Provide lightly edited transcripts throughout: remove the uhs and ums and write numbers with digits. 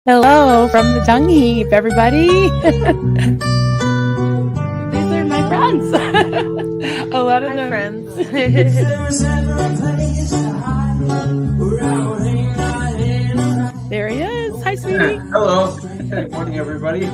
Hello from the dung heap, everybody. These are my friends. A lot of them. Friends. There he is. Hi, sweetie. Hello. Good morning, everybody.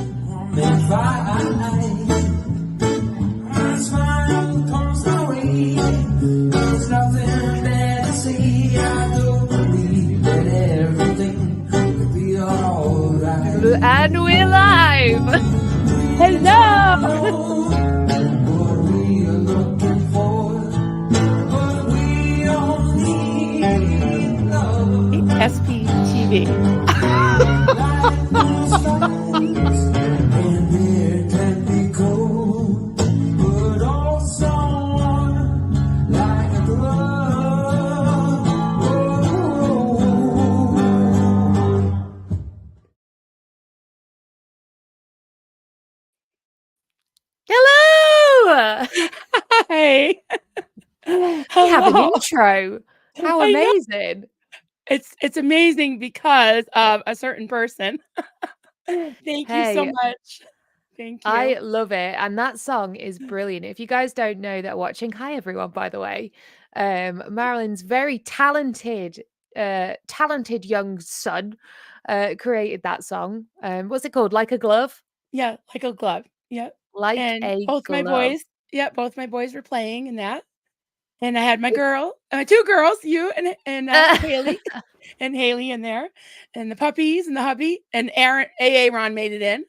And we're live. Hello. SPTV. Hello. Hi. We have an intro. How I know. amazing. It's amazing because of a certain person. Thank you so much. Thank you. I love it. And that song is brilliant. If you guys don't know that watching, hi everyone, by the way. Marilyn's very talented young son created that song. What's it called? Like a Glove? Yeah, like a glove. Yeah. Like And a both my glove. both my boys were playing in that. And I had my two girls, you and Haley and Haley in there, and the puppies and the hubby, and Aaron made it in.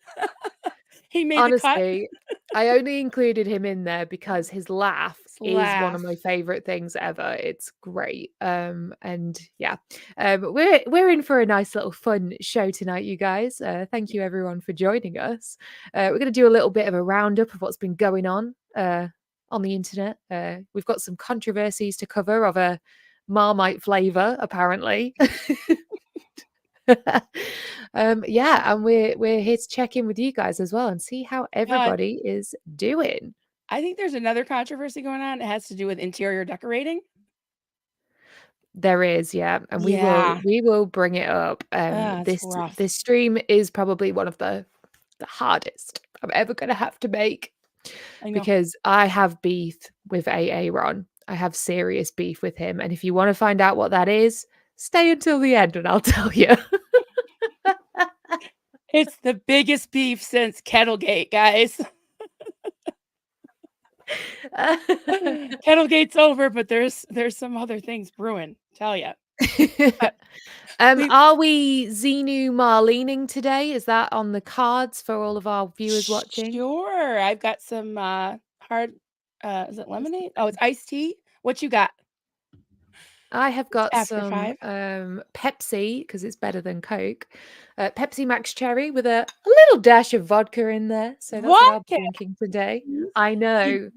He made the cut. Honestly, I only included him in there because his laugh is one of my favorite things ever. It's great. And yeah. We're in for a nice little fun show tonight, you guys. Thank you everyone for joining us. We're gonna do a little bit of a roundup of what's been going on the internet. We've got some controversies to cover of a Marmite flavor, apparently. Yeah, and we're here to check in with you guys as well and see how everybody is doing. I think there's another controversy going on. It has to do with interior decorating. There is, yeah, and we will bring it up. This stream is probably one of the hardest I'm ever gonna have to make because I have beef with Ron. I have serious beef with him, and if you want to find out what that is, stay until the end and I'll tell you. It's the biggest beef since Kettlegate, guys. Kettlegate's over, but there's some other things brewing, tell you. Are we Xenu Marlening today? Is that on the cards for all of our viewers watching? Sure. I've got some hard is it lemonade? Oh, it's iced tea. What you got? I have got After some 5. Pepsi because it's better than Coke. Pepsi Max Cherry with a little dash of vodka in there. So that's what I'll be drinking today. I know.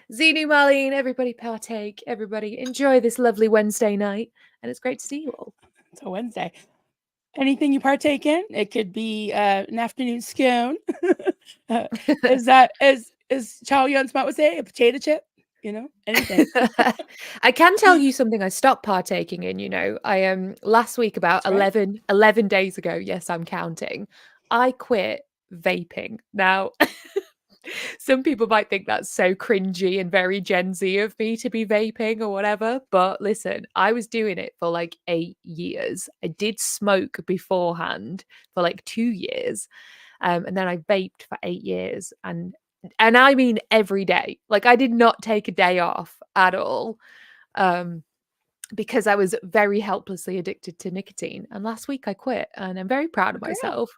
Xenu Marlene, everybody partake, everybody enjoy this lovely Wednesday night, and it's great to see you all. It's a Wednesday. Anything you partake in? It could be an afternoon scone. Is Chow Yun Smart would say a potato chip? You know, anything. I can tell you something I stopped partaking in, you know. I last week about 11 days ago, yes, I'm counting. I quit vaping. Now some people might think that's so cringy and very Gen Z of me to be vaping or whatever. But listen, I was doing it for like 8 years. I did smoke beforehand for like 2 years. And then I vaped for 8 years. And I mean every day. Like I did not take a day off at all. Because I was very helplessly addicted to nicotine. And last week I quit and I'm very proud of myself.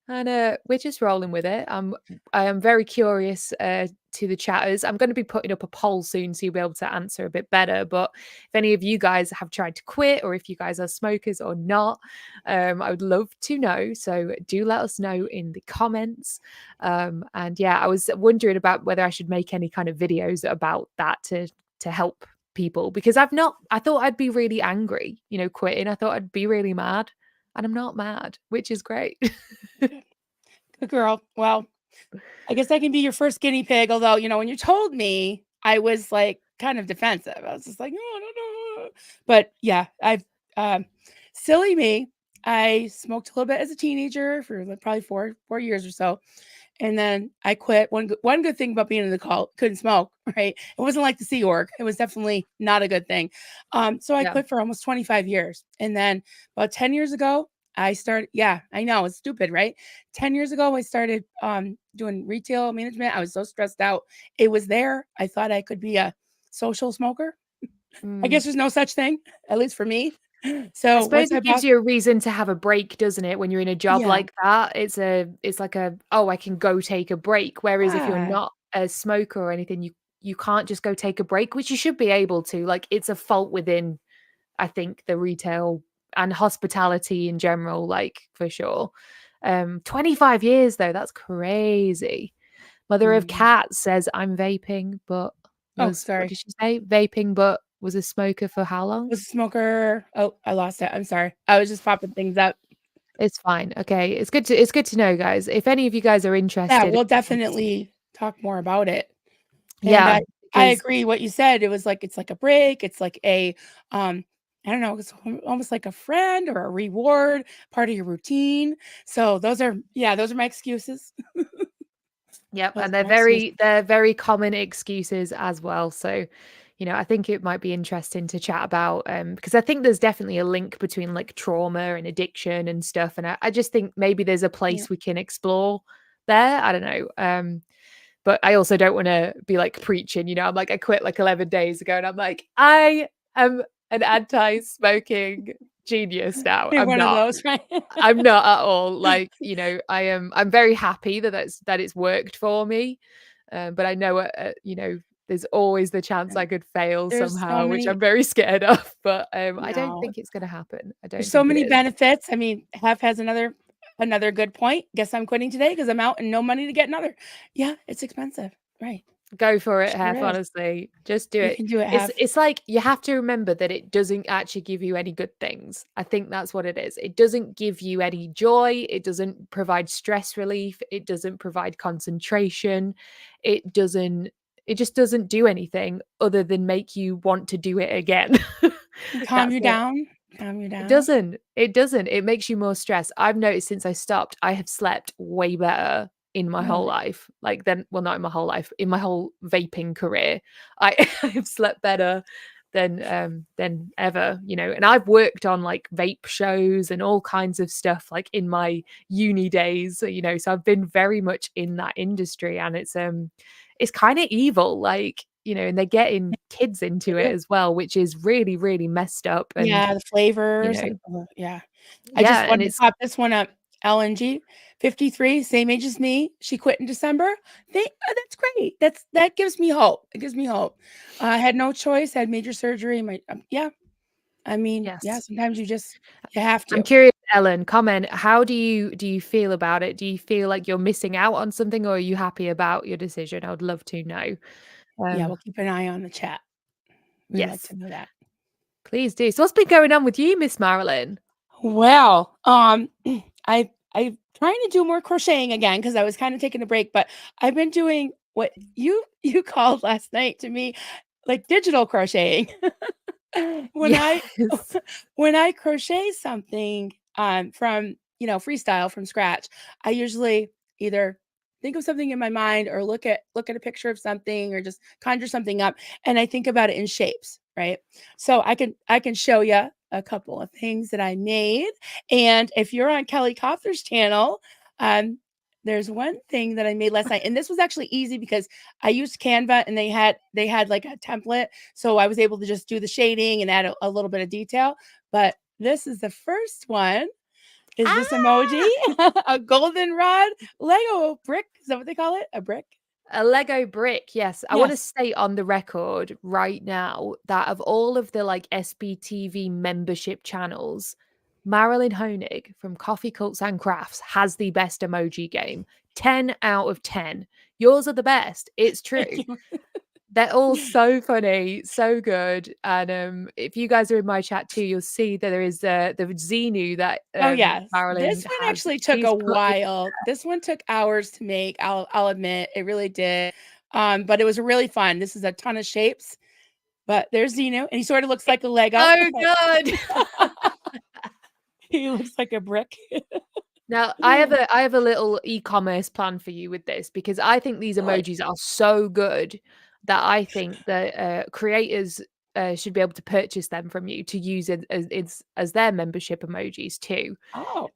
And we're just rolling with it. I am very curious to the chatters. I'm going to be putting up a poll soon, so you'll be able to answer a bit better. But if any of you guys have tried to quit, or if you guys are smokers or not, I would love to know. So do let us know in the comments. And yeah, I was wondering about whether I should make any kind of videos about that to help people, because I thought I'd be really angry, you know, quitting. I thought I'd be really mad. And I'm not mad, which is great. Good girl. Well, I guess I can be your first guinea pig. Although, you know, when you told me, I was like kind of defensive. I was just like, no, no, no. But yeah, I've silly me, I smoked a little bit as a teenager for like probably 4 years or so. And then I quit. One good thing about being in the cult, couldn't smoke, right? It wasn't like the Sea Org. It was definitely not a good thing. So I Yeah. quit for almost 25 years. And then about 10 years ago, I started, yeah, I know it's stupid, right? 10 years ago, I started doing retail management. I was so stressed out. It was there. I thought I could be a social smoker. I Mm. guess there's no such thing, at least for me. I So suppose once my it gives boss, you a reason to have a break, doesn't it? When you're in a job yeah, like that, it's like a, oh, I can go take a break. Whereas if you're yeah, not a smoker or anything, you can't just go take a break, which you should be able to. Like it's a fault within, I think, the retail and hospitality in general, like for sure. 25 years though, that's crazy. Mother of mm. Cat says I'm vaping, but Oh, was, what sorry. did she say? Vaping, but was a smoker for how long? Was a smoker. Oh, I lost it. I'm sorry. I was just popping things up. It's fine. Okay. It's good to know, guys. If any of you guys are Yeah, interested we'll in definitely talk more about it. And yeah, I because agree what you said. It was like it's like a break. It's like a I don't know, it's almost like a friend or a reward, part of your routine. So those are my excuses. yep, Those and are my excuses. they're very common excuses as well. So, I think it might be interesting to chat about because I think there's definitely a link between like trauma and addiction and stuff. And I just think maybe there's a Yeah. place we can explore there. I don't know. But I also don't want to be like preaching, I'm like, I quit like 11 days ago and I'm like, I am an anti-smoking genius now. You're I'm one of not. those, right? I'm not at all. Like, I'm very happy that it's worked for me. But I know, there's always the chance I could fail There's so somehow, which many I'm very scared of. But I don't no. think it's going to happen. I There's don't so think it many is. benefits. I mean, Hef has another good point. Guess I'm quitting today because I'm out and no money to get another. Yeah, it's expensive. Right. Go for it, Sure Hef, is. honestly. Just do You it. can do it, It's Hef. it's like you have to remember that it doesn't actually give you any good things. I think that's what it is. It doesn't give you any joy, it doesn't provide stress relief, it doesn't provide concentration. It just doesn't do anything other than make you want to do it again. Calm That's you it. down. Calm you It down. doesn't. It doesn't. It makes you more stressed. I've noticed since I stopped, I have slept way better in my whole Really? life. Like then, well, not in my whole life, in my whole vaping career, I I have slept better than ever, And I've worked on like vape shows and all kinds of stuff like in my uni days, So I've been very much in that industry, and it's kind of evil, like and they're getting kids into It it is. as well, which is really, really messed up. And Yeah, the you flavors, know, yeah. I yeah, just and wanted to it's pop this one up. LNG, 53, same age as me. She quit in December. That's great. That gives me hope. It gives me hope. I had no choice. Had major surgery. Yeah. I mean, yeah. yes. Sometimes you have I'm to. curious, Ellen, comment, how do you feel about it? Do you feel like you're missing out on something, or are you happy about your decision? I would love to know. Yeah, Um, we'll keep an eye on the chat. We'd like yes, to know that. please do. So what's been going on with you, Miss Marilyn? Well, I trying to do more crocheting again because I was kind of taking a break, but I've been doing what you called last night to me like digital crocheting. When I Yes. when I crochet something from, freestyle from scratch, I usually either think of something in my mind or look at a picture of something or just conjure something up and I think about it in shapes, right? So I can show you a couple of things that I made. And if you're on Kelly Cawthor's channel, um, there's one thing that I made last night, and this was actually easy because I used Canva and they had like a template, so I was able to just do the shading and add a little bit of detail. But this is the first one. Is this emoji? Ah! A goldenrod Lego brick? Is that what they call it? A brick? A Lego brick, yes. I want to Yes. state on the record right now that of all of the like SBTV membership channels, Marilyn Honig from Coffee Cults and Crafts has the best emoji game. 10 out of 10. Yours are the best. It's Thank true. you. They're all so funny, so good. And if you guys are in my chat too, you'll see that there is the Xenu that Oh, yes. Marilyn This one has. actually took She's a put the while. This one took hours to make, I'll admit. It really did. But it was really fun. This is a ton of shapes, but there's Zeno, and he sort of looks like a Lego. so good. He looks like a brick. Now, I have a little e-commerce plan for you with this because I think these Really? emojis are so good that I think that creators should be able to purchase them from you to use it as their membership emojis too, Oh,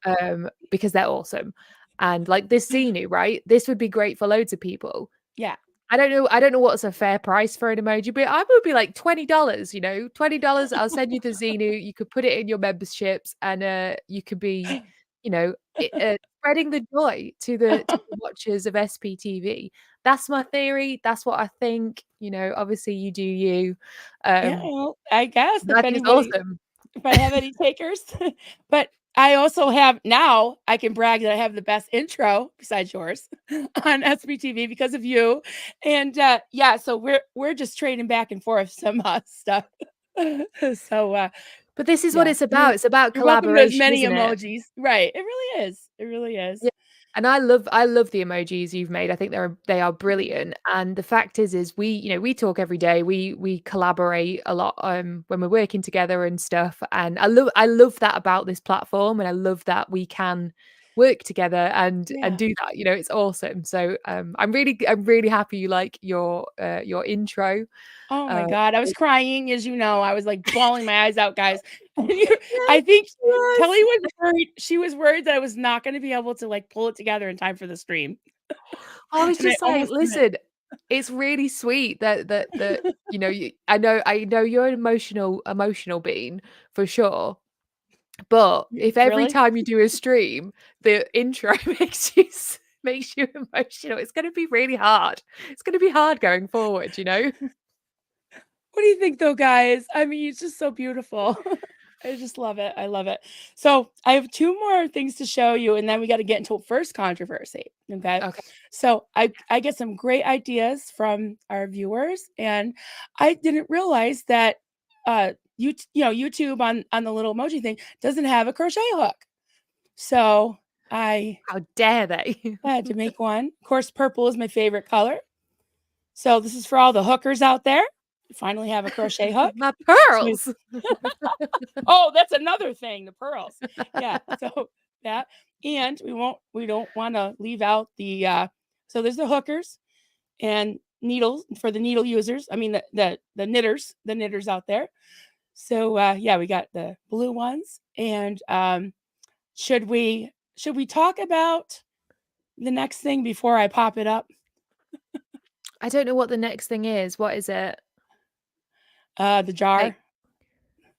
because they're awesome. And like this Xenu, right? This would be great for loads of people. yeah. I don't know what's a fair price for an emoji, but I would be like $20, $20. I'll send you the Xenu. You could put it in your memberships and you could be, spreading the joy to the watchers of SPTV. That's my theory. That's what I think. Obviously you do you. Yeah, Um, well, I guess I think it's awesome. if I have any takers. But I also have now I can brag that I have the best intro besides yours on SBTV because of you. And yeah, so we're just trading back and forth some stuff. So But this is what yeah, it's about. It's about you're welcome to as collaboration, many isn't it? emojis. Right. It really is. It really is. Yeah, and I love the emojis you've made. I think they are brilliant. And the fact is we talk every day. We collaborate a lot when we're working together and stuff. And I love that about this platform, and I love that we can work together and Yeah. do that. It's awesome. So I'm really happy you like your intro. Oh Uh my God, I was crying, as you know, I was, like, bawling my eyes out, guys. And yes, I think yes. Kelly was worried she was worried that I was not gonna be able to, like, pull it together in time for the stream, I was and I just like, almost didn't. listen, it's really sweet that I know you're an emotional being for sure. But if every Really? time you do a stream, the intro makes you emotional, it's gonna be really hard. It's gonna be hard going forward. What do you think though, guys? I mean, it's just so beautiful. I just love it. I love it. So I have two more things to show you, and then we got to get into first controversy. Okay. Okay. So I get some great ideas from our viewers, and I didn't realize that YouTube on the little emoji thing doesn't have a crochet hook. So I How dare they? had to make one. Of course, purple is my favorite color. So this is for all the hookers out there. You finally have a crochet hook. My So pearls. oh, that's another thing, the pearls. Yeah, so that and we don't wanna leave out the, so there's the hookers and needles for the needle users. I mean, the knitters out there. So, yeah, we got the blue ones, and, should we talk about the next thing before I pop it up? I don't know what the next thing is. What is it? The jar Like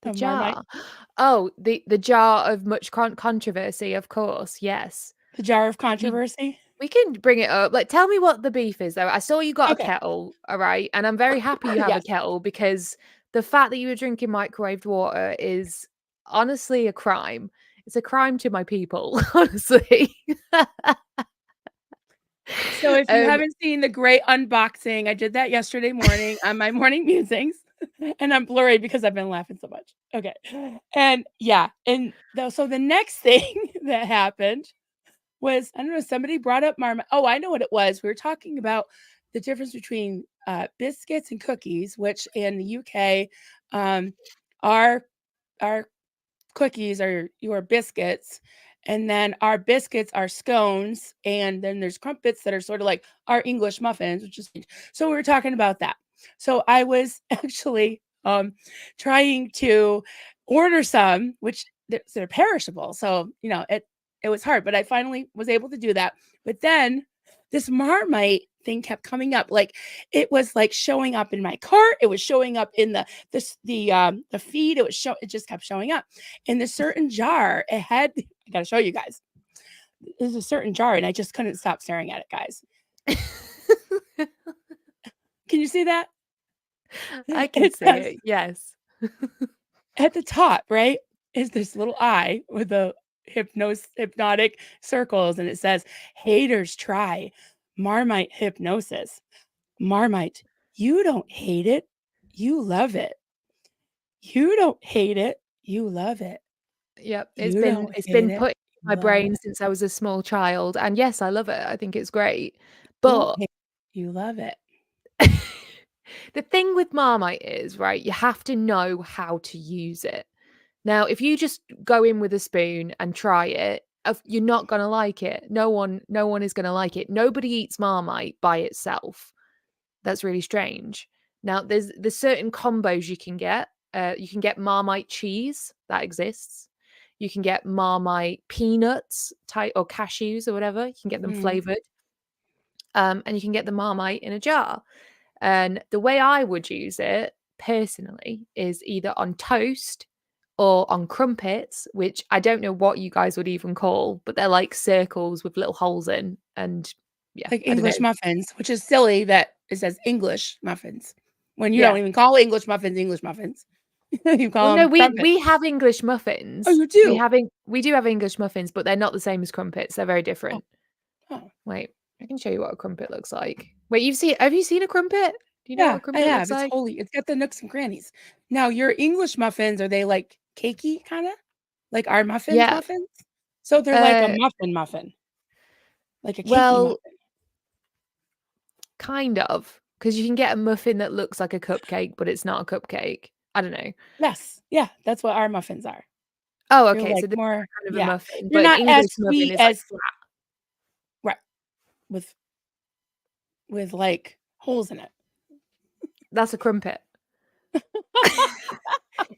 the of Marmite, jar. Oh, the jar of much controversy, of course. Yes. the jar of We controversy. we can bring it up. Like, tell me what the beef is, though. I saw you got a Okay, kettle, all right, and I'm very happy you have a yes. kettle because the fact that you were drinking microwaved water is honestly a crime. It's a crime to my people, honestly. So if you Um, haven't seen the great unboxing, I did that yesterday morning on my morning musings, and I'm blurry because I've been laughing so much. Okay. And yeah, and so the next thing that happened was, I don't know, somebody brought up Marmite. Oh, I know what it was. We were talking about the difference between biscuits and cookies, which in the UK, um, our our cookies are your biscuits, and then our biscuits are scones, and then there's crumpets that are sort of like our English muffins, which is so we were talking about that. So I was actually trying to order some, which they're perishable. So, it was hard, but I finally was able to do that. But then this Marmite thing kept coming up. Like it was like showing up in my cart. It was showing up in the feed. It just kept showing up. In the certain jar, it had I gotta show you guys. There's a certain jar, and I just couldn't stop staring at it, guys. Can you see that? I can It see says it. Yes. at the top, right, is this little eye with the hypnotic circles, and it says, "Haters try Marmite hypnosis." Marmite, you don't hate it, you love it. You don't hate it, you love it. Yep. It's You been don't it's hate been it, put in my you love brain it. since I was a small child, and yes, I love it. I think it's great. You don't But hate it, you love it. the thing with Marmite is, right, you have to know how to use it. Now, if you just go in with a spoon and try it, you're not going to like it. No one is going to like it. Nobody eats Marmite by itself. That's really strange. Now, there's certain combos you can get. You can get Marmite cheese, that exists. You can get Marmite peanuts type or cashews or whatever. You can get them flavored. And you can get the Marmite in a jar. And the way I would use it personally is either on toast or on crumpets, which I don't know what you guys would even call, but they're like circles with little holes in. And yeah, Like I don't English know. muffins, which is silly that it says English muffins when you Yeah. don't even call English muffins English muffins. You Well, call no, them we crumpets. we have English Oh, muffins. you do? We do have English muffins, but they're not the same as crumpets. They're very Oh, different. oh. Wait, I can show you what a crumpet looks like. Wait, have you seen a crumpet? Do you know what Yeah, a I crumpet looks have. It's like? holy. It's got the nooks and crannies. Now, your English muffins, are they like cakey kinda? Like our muffins Yeah. muffins? So they're like a muffin, like a cakey Well, muffin. kind of, because you can get a muffin that looks like a cupcake, but it's not a cupcake. I don't know. Yes. Yeah, that's what our muffins are. Oh, They're okay. like So they're more kind of a yeah. muffin, They're but an not as English muffin sweet is like as flat. right, with, like, holes in it. That's a crumpet.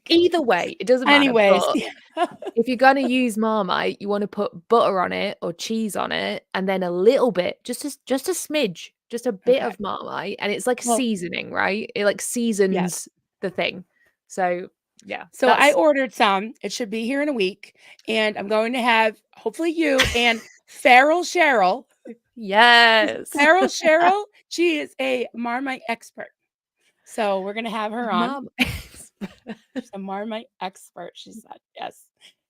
Either way, it doesn't matter. Anyways, But yeah. if you're gonna use Marmite, you want to put butter on it or cheese on it, and then a little bit, just a smidge, just a bit Okay. of Marmite, and it's like Well, seasoning, right? It like yes. seasons the thing. So yeah, So I that's ordered some. It should be here in a week, and I'm going to have hopefully you and Farrell Cheryl. yes, Farrell Cheryl, she is a Marmite expert. So we're gonna have her on. mom. She's a Marmite expert, she said, yes.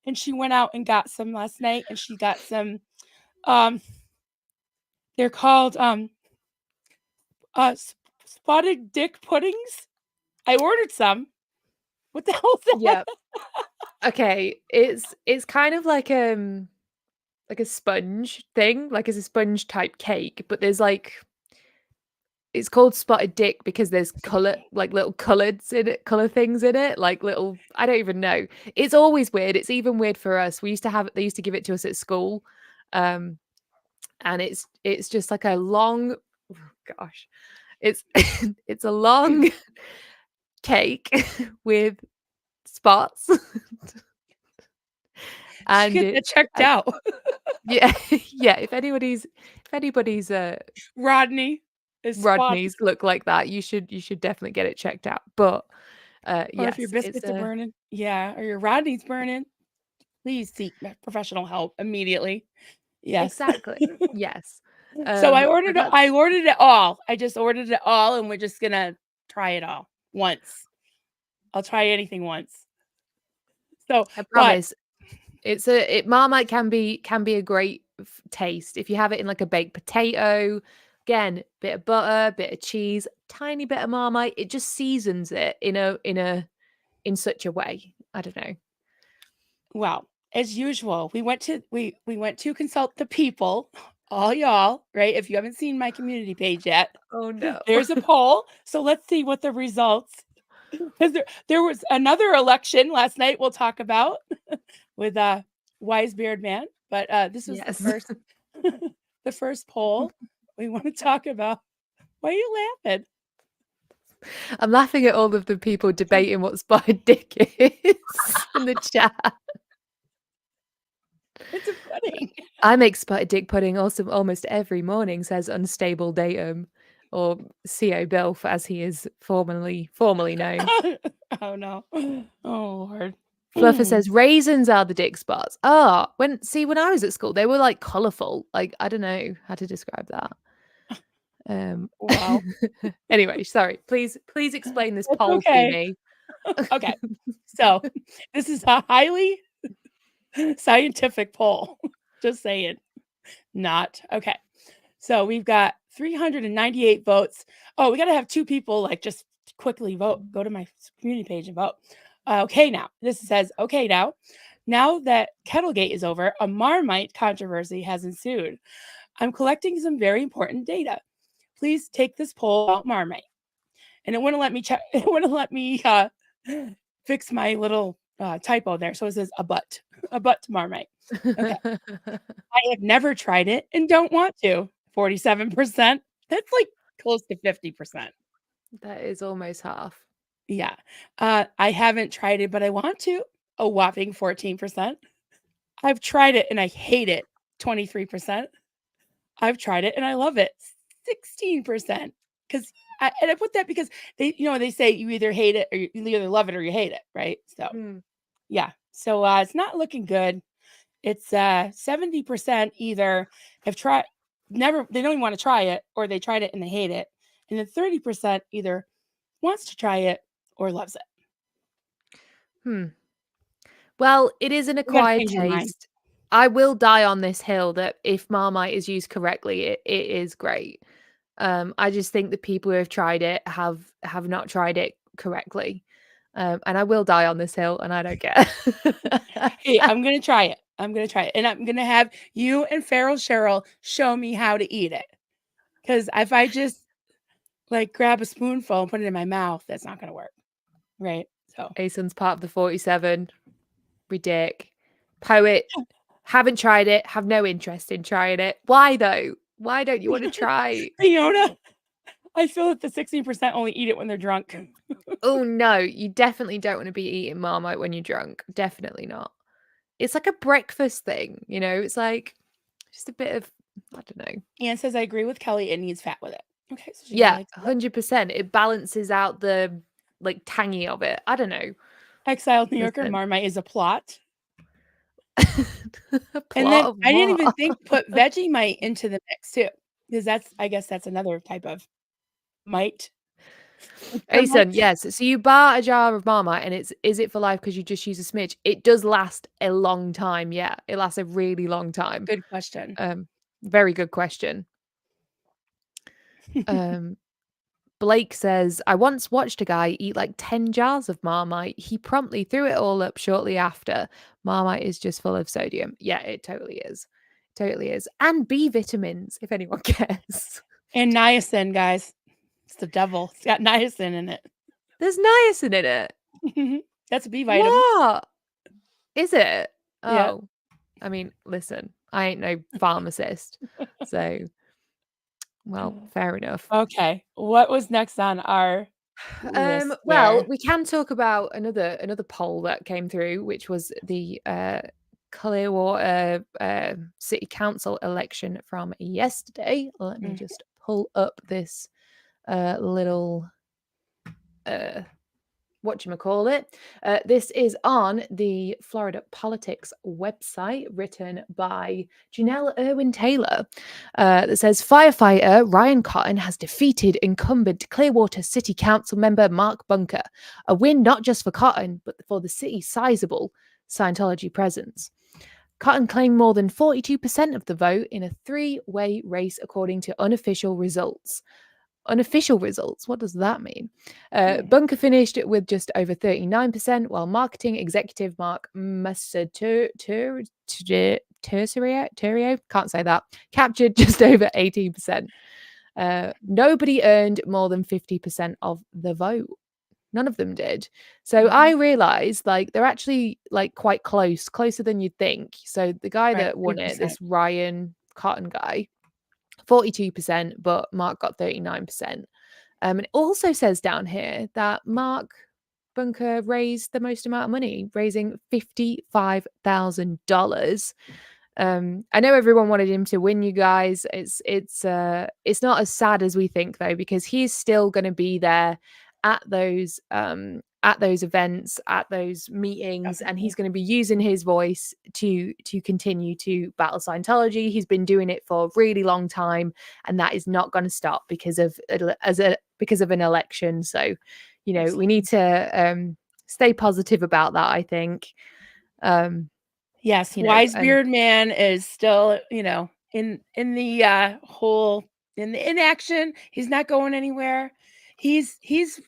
And she went out and got some last night, and she got some, um, they're called, spotted dick puddings. I ordered some. What the hell is that? Yeah. Okay, it's kind of like a sponge thing, like it's a sponge type cake, but there's like it's called spotted dick because there's color like little colors in it, color things in it, like little I don't even know. It's always weird. It's even weird for us. They used to give it to us at school. Um and it's just like a long oh gosh. It's it's a long cake with spots. Should and get it that checked and out. yeah, yeah, if anybody's Rodney is spotted. Rodneys look like that, you should definitely get it checked out. But Or if your yes, it's biscuits are burning. Yeah, or your Rodney's burning, please seek professional help immediately. Yes. exactly. Yes. So But that's I ordered it all. I just ordered it all, and we're just gonna try it all once. I'll try anything once. So, I but promise Marmite can be a great taste if you have it in like a baked potato. Again, bit of butter, bit of cheese, tiny bit of Marmite. It just seasons it in such a way. I don't know. well, as usual, we went to consult the people, all y'all, right? If you haven't seen my community page yet, Oh no. there's a poll. So let's see what the results. Because there was another election last night we'll talk about with Wise Beard Man, but this was the Yes. first the first poll we want to talk about. Why are you laughing? I'm laughing at all of the people debating what spotted dick is in the chat. It's a pudding. I make spotted dick pudding also almost every morning, says unstable datum, or CO Bilf as he is formally known. Oh no. Oh Lord. Fluffer says raisins are the dick spots. When I was at school, they were like colourful. Like I don't know how to describe that. Wow. Anyway, sorry. Please explain this That's poll to okay. me. Okay. So this is a highly scientific poll. Just saying. Not okay. So we've got 398 votes. Oh, we got to have two people like just quickly vote. Go to my community page and vote. Okay, now this says, okay, now that Kettlegate is over, a Marmite controversy has ensued. I'm collecting some very important data. Please take this poll about Marmite. And it wouldn't let me check. It wouldn't let me fix my little typo there. So it says a butt to Marmite. Okay. I have never tried it and don't want to. 47%. That's like close to 50%. That is almost half. Yeah. I haven't tried it, but I want to. A whopping 14%. I've tried it and I hate it. 23%. I've tried it and I love it. 16%. Because I put that because they say you either hate it or you either love it or you hate it, right? So yeah. So it's not looking good. It's 70% either have tried never they don't even want to try it or they tried it and they hate it. And then 30% either wants to try it or loves it. Well, it is an You gotta acquired change your mind. taste. I will die on this hill that if Marmite is used correctly, it is great. I just think the people who have tried it have not tried it correctly. And I will die on this hill, and I don't care. Hey, I'm gonna try it. I'm gonna try it. And I'm gonna have you and Feral Cheryl show me how to eat it. Because if I just like grab a spoonful and put it in my mouth, that's not gonna work. Right. So Ason's part of the 47. Ridic. Poet. Haven't tried it. Have no interest in trying it. Why though? Why don't you want to try? Fiona, I feel that the 16% only eat it when they're drunk. Oh no, you definitely don't want to be eating Marmite when you're drunk. Definitely not. It's like a breakfast thing, It's like just a bit of, I don't know. Anne says, I agree with Kelly. It needs fat with it. Okay, so she Yeah, likes it. 100%. It balances out the like tangy of it. I don't know. Exiled New Yorker Listen. Marmite is a plot. A And plot then of I didn't what? even think put Vegemite into the mix too. Because I guess that's another type of mite. Asen, Termite. yes. So you bar a jar of Marmite and is it for life because you just use a smidge? It does last a long time. Yeah, it lasts a really long time. Good question. Very good question. Blake says, I once watched a guy eat like 10 jars of Marmite. He promptly threw it all up shortly after. Marmite is just full of sodium. Yeah, it totally is. Totally is. And B vitamins, if anyone cares. And niacin, guys. It's the devil. It's got niacin in it. There's niacin in it. That's a B vitamin. What? Is it? Yeah. Oh, I mean, listen, I ain't no pharmacist. So, well, fair enough. Okay. What was next on our list Well, there? we can talk about another poll that came through, which was the Clearwater City Council election from yesterday. Let me just pull up this little whatchamacallit. This is on the Florida Politics website, written by Janelle Irwin Taylor, that says firefighter Ryan Cotton has defeated incumbent Clearwater City Council member Mark Bunker. A win not just for Cotton, but for the city's sizable Scientology presence. Cotton claimed more than 42% of the vote in a three-way race, according to unofficial results. Unofficial results. What does that mean? Bunker finished with just over 39%, while marketing executive Mark Massaterio, can't say that, captured just over 18%. Nobody earned more than 50% of the vote. None of them did. So I realized like they're actually like quite closer than you'd think. So the guy that won it, 3%. this Ryan Cotton guy, 42%, but Mark got 39%. And it also says down here that Mark Bunker raised the most amount of money, raising $55,000. I know everyone wanted him to win, you guys. It's not as sad as we think though, because he's still going to be there at those events, at those meetings, and he's going to be using his voice to continue to battle Scientology. He's been doing it for a really long time, and that is not going to stop because of an election. So, we need to stay positive about that, I think. Yes, Wisebeard man is still, in the whole in action. He's not going anywhere. He's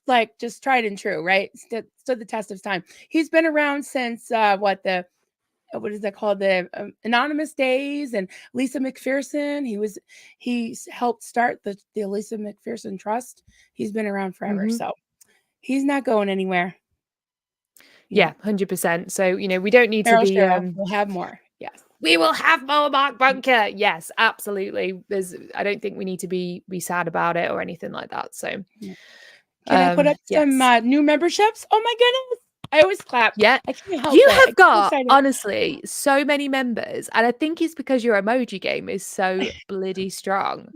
like just tried and true, right? Stood the test of time. He's been around since what is that called, the anonymous days, and Lisa McPherson. He helped start the Lisa McPherson Trust. He's been around forever, so he's not going anywhere. Yeah, 100%. So, we don't need to Meryl be Sheryl will have more. Yes. we will have more Mark Bunker. Yes, absolutely. I don't think we need to be sad about it or anything like that. So, Can I put up some yes. new memberships? Oh my goodness. I always clap. Yeah. I can't help You it. I have get so got, excited. honestly, so many members. And I think it's because your emoji game is so bloody strong.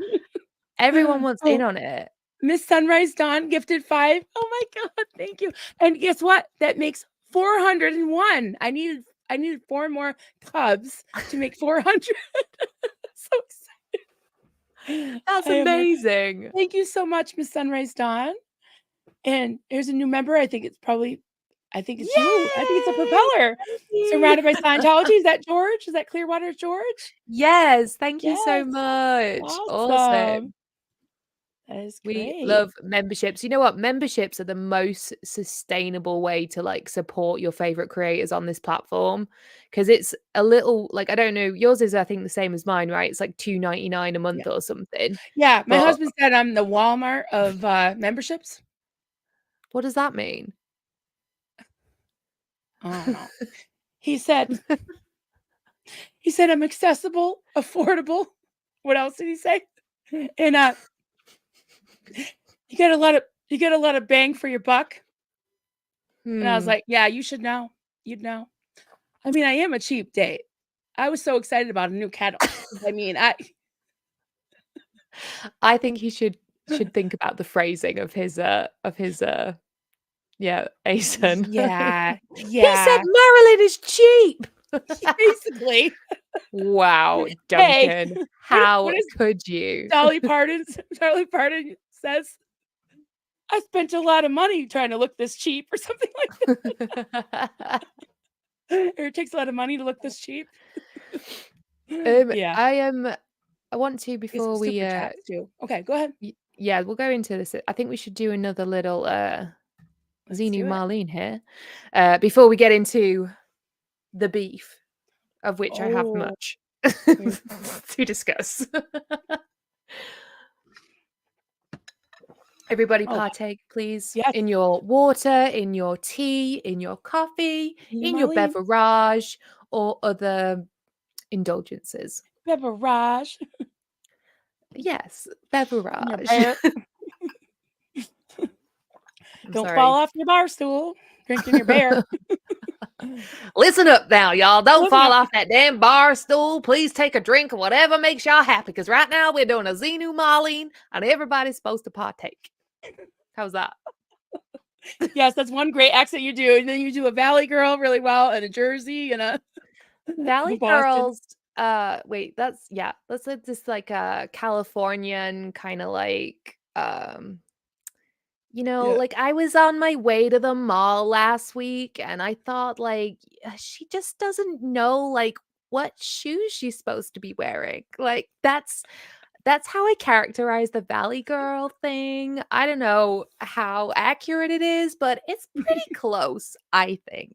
Everyone wants in on it. Miss Sunrise Dawn gifted 5. Oh my God, thank you. And guess what? That makes 401. I needed 4 more cubs to make 400. So excited. That's amazing. Thank you so much, Miss Sunrise Dawn. And here's a new member. I think it's you. I think it's a propeller. Surrounded by Scientology. Is that George? Is that Clearwater George? Yes, thank you so Yes. much. Awesome. Awesome. That is We great. love memberships. You know what? Memberships are the most sustainable way to support your favorite creators on this platform, because it's a little I don't know, yours is I think the same as mine, right? It's like $2.99 a month or something. Yeah, my But husband said I'm the Walmart of memberships. what does that mean? I don't know. He said I'm accessible, affordable. What else did he say? And you get a lot of bang for your buck. And I was like, yeah, you should know. You'd know. I mean, I am a cheap date. I was so excited about a new kettle. I mean, I think he should think about the phrasing of his ASIN. Yeah. He said Yeah. Marilyn is cheap. Basically. Wow, Duncan. Hey, How could you? Dolly Parton says, I spent a lot of money trying to look this cheap or something like that. Or it takes a lot of money to look this cheap. Yeah. I want to before we super chats too. Okay, go ahead. Yeah, we'll go into this. I think we should do another little Xenu Marlene here. Before we get into the beef, of which I have much to discuss. Everybody partake, please, in your water, in your tea, in your coffee, in your beverage, or other indulgences. Beverage. Yes, beverage. Don't fall off your bar stool drinking your beer. Listen up now, y'all. Don't fall off that damn bar stool. Please take a drink of whatever makes y'all happy, because right now we're doing a Xenu Marlene and everybody's supposed to partake. How's that? Yes, that's one great accent you do. And then you do a Valley Girl really well, and a Jersey, and a Valley Girls. Wait, that's just like a Californian kind of I was on my way to the mall last week and I thought she just doesn't know what shoes she's supposed to be wearing. That's how I characterize the Valley Girl thing. I don't know how accurate it is, but it's pretty close, I think.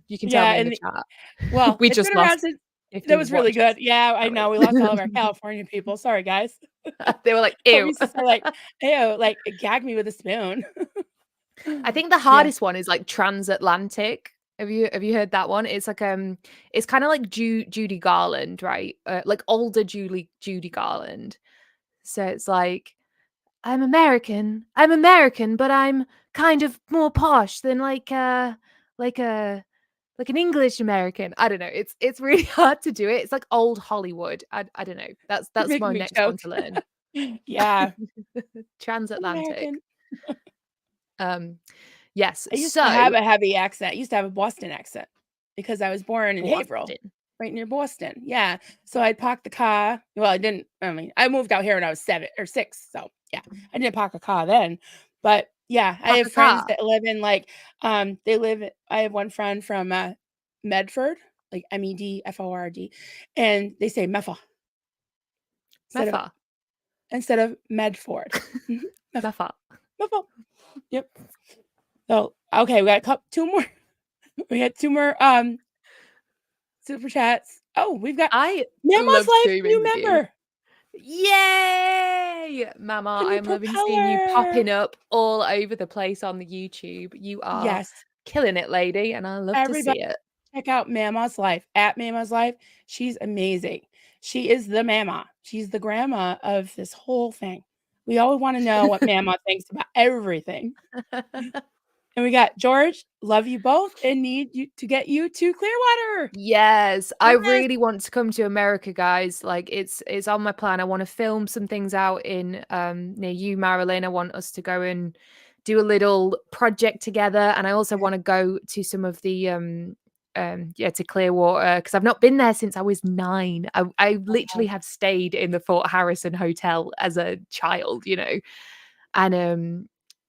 You can tell me in the chat. Well, we just lost. That was really good. Yeah, I know. We lost all of our California people. Sorry, guys. They were like, ew. Ew, gag me with a spoon. I think the hardest one is transatlantic. Have you heard that one? It's it's kind of like Judy Garland, right? Older Judy Garland. So it's I'm American, but I'm kind of more posh than an English American. I don't know. It's really hard to do it. It's like old Hollywood. I don't know. That's my next one to learn. Yeah. Transatlantic. Yes. I used to have a heavy accent. I used to have a Boston accent because I was born in Haverhill, right near Boston. Yeah. So I'd park the car. Well, I didn't. I mean, I moved out here when I was 7 or 6. So yeah, I didn't park a car then. But yeah, I have friends that live in I have one friend from Medford, Medford, and they say Meffa. Instead of Medford. Meffa. Yep. So okay, we got 2 more. We had 2 more super chats. Oh, we've got I Mama's Life new member. Yay! Mama, The I new am loving seeing you popping propeller. up all over the place on the YouTube. You are Yes. killing it, lady, and I love to Everybody see it. check out Mama's Life, at Mama's Life. She's amazing. She is the mama. She's the grandma of this whole thing. We always wanna know what Mama thinks about everything. And we got George, love you both and need you to get you to Clearwater. Yes, I Yes. really want to come to America, guys. Like it's on my plan. I want to film some things out in near you, Marilyn. I want us to go and do a little project together, and I also Yeah. want to go to some of the yeah, to Clearwater because I've not been there since I was 9. I Oh, literally wow. have stayed in the Fort Harrison hotel as a child, you know. And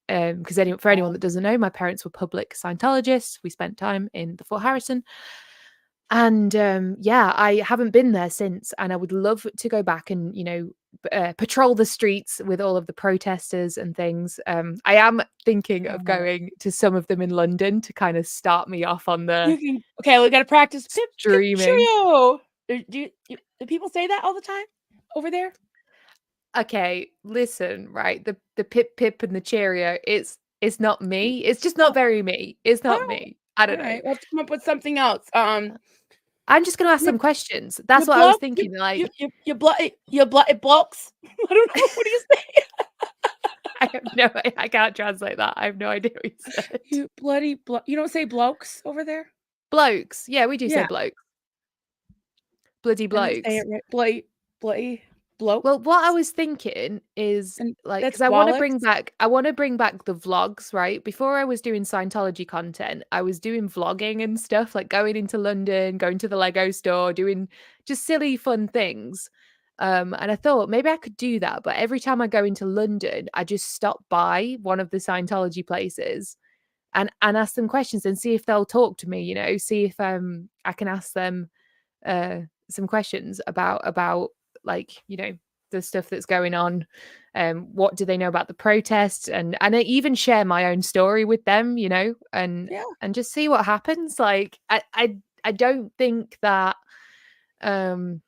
because for anyone Wow. that doesn't know, my parents were public Scientologists. We spent time in the Fort Harrison. And, yeah, I haven't been there since, and I would love to go back and, you know, patrol the streets with all of the protesters and things. I am thinking of Oh. going to some of them in London to kind of start me off on the You can okay, we gotta practice pip, pip, streaming. cheerio. Do people say that all the time over there? Okay, listen, right, the pip pip and the cheerio, it's not me. It's just not Oh, very me. It's not alright, me. I don't know. alright. Let's come up with something else. I'm just gonna ask You some questions. you That's what I was bloke, thinking, like, you it blokes. I don't know, what do you say? I can't translate that. I have no idea what you said. You bloody you don't say blokes over there? Blokes. Yeah, we do say Yeah, blokes. Bloody I didn't say blokes. it right. Bloody bloke, Well, what I was thinking is and like that's because bollocks? I wanna bring back the vlogs, right? Before I was doing Scientology content, I was doing vlogging and stuff, like going into London, going to the Lego store, doing just silly fun things. And I thought maybe I could do that, but every time I go into London, I just stop by one of the Scientology places and ask them questions and see if they'll talk to me, you know, see if I can ask them uh some questions about like, you know, the stuff that's going on. What do they know about the protests? And I even share my own story with them, you know, Yeah, and just see what happens. Like I don't think that um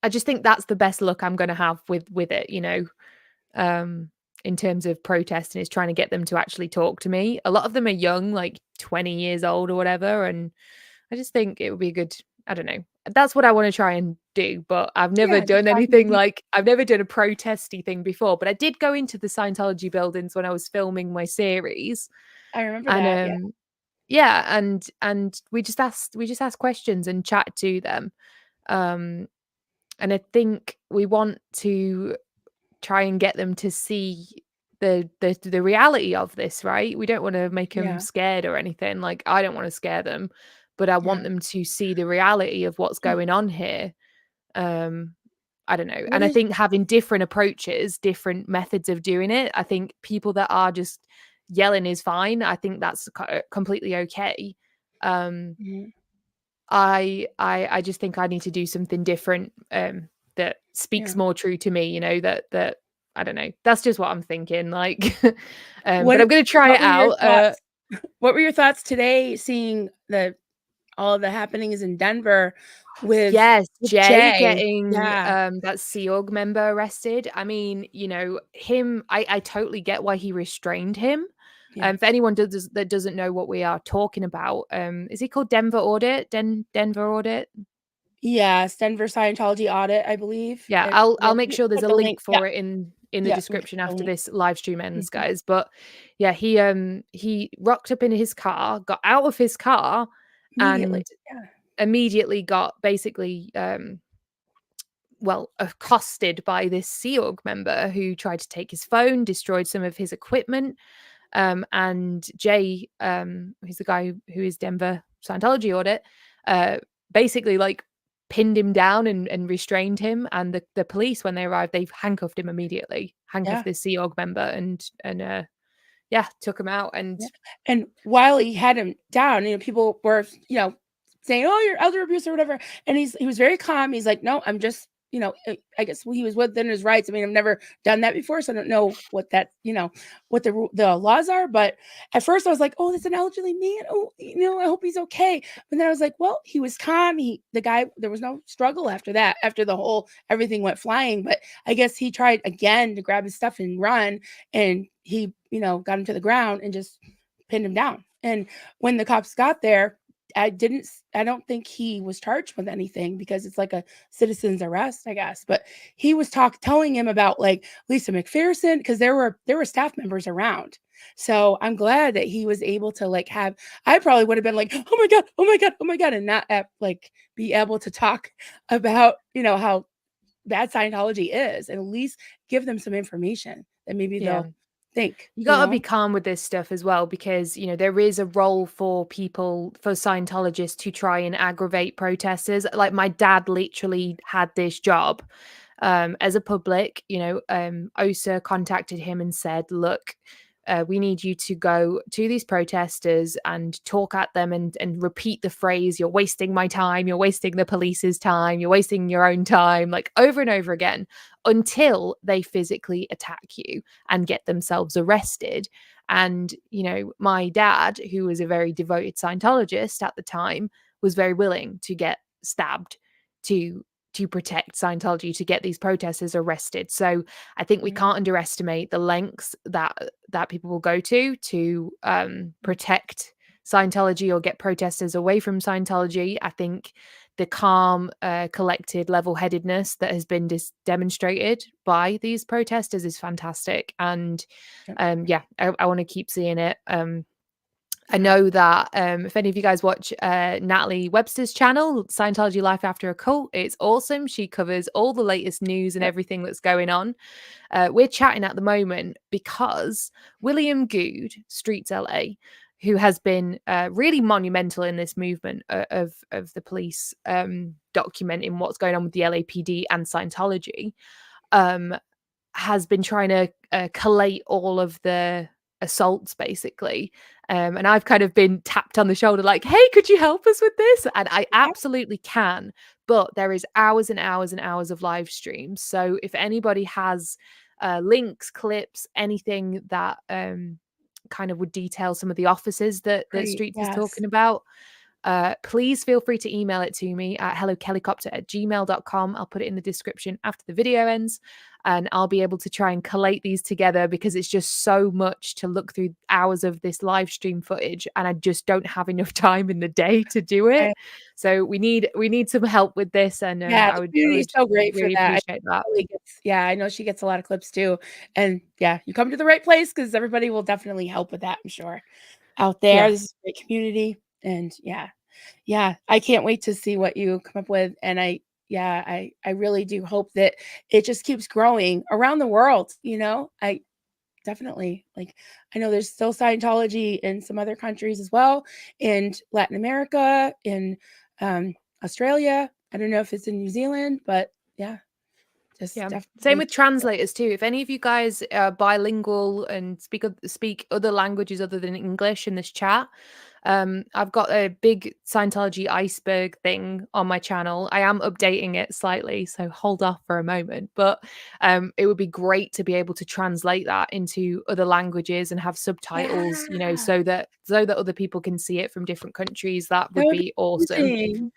I just think that's the best luck I'm gonna have with it, you know. um, in terms of protest and is trying to get them to actually talk to me. A lot of them are young, like 20 years old or whatever. And I just think it would be a good, I don't know. That's what I want to try and do. But I've never yeah, just done talking to anything people. like, I've never done a protesty thing before. But I did go into the Scientology buildings when I was filming my series. I remember And that, yeah, yeah, and we just asked questions and chat to them. Um, and I think we want to try and get them to see the reality of this, right? We don't want to make them yeah, scared or anything. Like I don't want to scare them, but I want yeah. them to see the reality of what's going on here. Um I don't know. What And I is think having different approaches, different methods of doing it, I think people that are just yelling is fine. I think that's completely okay. Um Mhm, I just think I need to do something different that speaks yeah. more true to me, you know, that I don't know. That's just what I'm thinking like but What I'm going to try what it were your out. thoughts what were your thoughts today seeing all the happenings in Denver Yes, with Jay Jay? getting Yeah, that Sea Org member arrested. I mean, you know, him I totally get why he restrained him. yeah. For anyone that doesn't know what we are talking about, is he called Denver Audit? Denver Audit? Yes, Denver Scientology audit, I believe. Yeah, I'll We'll make sure there's put a the link link. Yeah, for it in the yeah, we put description the after link. this live stream ends, Mhm. guys. But yeah, he rocked up in his car, got out of his car, Immediately, and yeah, immediately got basically well, accosted by this Sea Org member who tried to take his phone, destroyed some of his equipment. And Jay, who's the guy who is Denver Scientology audit, uh, basically like pinned him down and restrained him. And the police, when they arrived, they handcuffed him immediately, handcuffed yeah, this Sea Org member, and yeah, took him out. And yeah, and while he had him down, people were, saying, "Oh, you're elder abuse," or whatever, and he was very calm, he's like, "No, I'm just I guess he was within his rights. I mean, I've never done that before, so I don't know what that, what the laws are. But at first I was like, oh, that's an elderly man. Oh, I hope he's okay. But then I was like, well, he was calm. There was no struggle after that, after everything went flying. But I guess he tried again to grab his stuff and run, and he, got him to the ground and just pinned him down. And when the cops got there, I don't think he was charged with anything because it's like a citizen's arrest, I guess. But he was telling him about like Lisa McPherson, because there were staff members around. So I'm glad that he was able to like I probably would have been like, oh my God, oh my God, oh my God, and not like be able to talk about, how bad Scientology is, and at least give them some information that maybe they'll think. You got to be calm with this stuff as well, because, there is a role for Scientologists to try and aggravate protesters. Like my dad literally had this job as a public, OSA contacted him and said, look, we need you to go to these protesters and talk at them and repeat the phrase, you're wasting my time, you're wasting the police's time, you're wasting your own time, like over and over again, until they physically attack you and get themselves arrested. And, my dad, who was a very devoted Scientologist at the time, was very willing to get stabbed to protect Scientology, to get these protesters arrested. So I think we can't underestimate the lengths that people will go to protect Scientology or get protesters away from Scientology. I think the calm, collected level-headedness that has been demonstrated by these protesters is fantastic. And I want to keep seeing it. I know that if any of you guys watch Natalie Webster's channel, Scientology Life After a Cult, it's awesome. She covers all the latest news and everything that's going on. We're chatting at the moment because William Good, Streets LA, who has been really monumental in this movement of the police documenting what's going on with the LAPD and Scientology, has been trying to collate all of the assaults, basically. And I've kind of been tapped on the shoulder like, hey, could you help us with this? And I absolutely can. But there is hours and hours and hours of live streams. So if anybody has links, clips, anything that kind of would detail some of the offices that Streets is talking about, please feel free to email it to me at hellokellycopter@gmail.com. I'll put it in the description after the video ends, and I'll be able to try and collate these together, because it's just so much to look through hours of this live stream footage, and I just don't have enough time in the day to do it. Okay. So we need some help with this, and I would so great really for that. appreciate that. I know she gets a lot of clips too, and you come to the right place, because everybody will definitely help with that, I'm sure. Out there, this is a great community. And I can't wait to see what you come up with. And I really do hope that it just keeps growing around the world. I definitely I know there's still Scientology in some other countries as well, in Latin America, in Australia. I don't know if it's in New Zealand, but same with translators too. If any of you guys are bilingual and speak other languages other than English in this chat, I've got a big Scientology iceberg thing on my channel. I am updating it slightly, so hold off for a moment. But it would be great to be able to translate that into other languages and have subtitles, so that other people can see it from different countries. That would be awesome.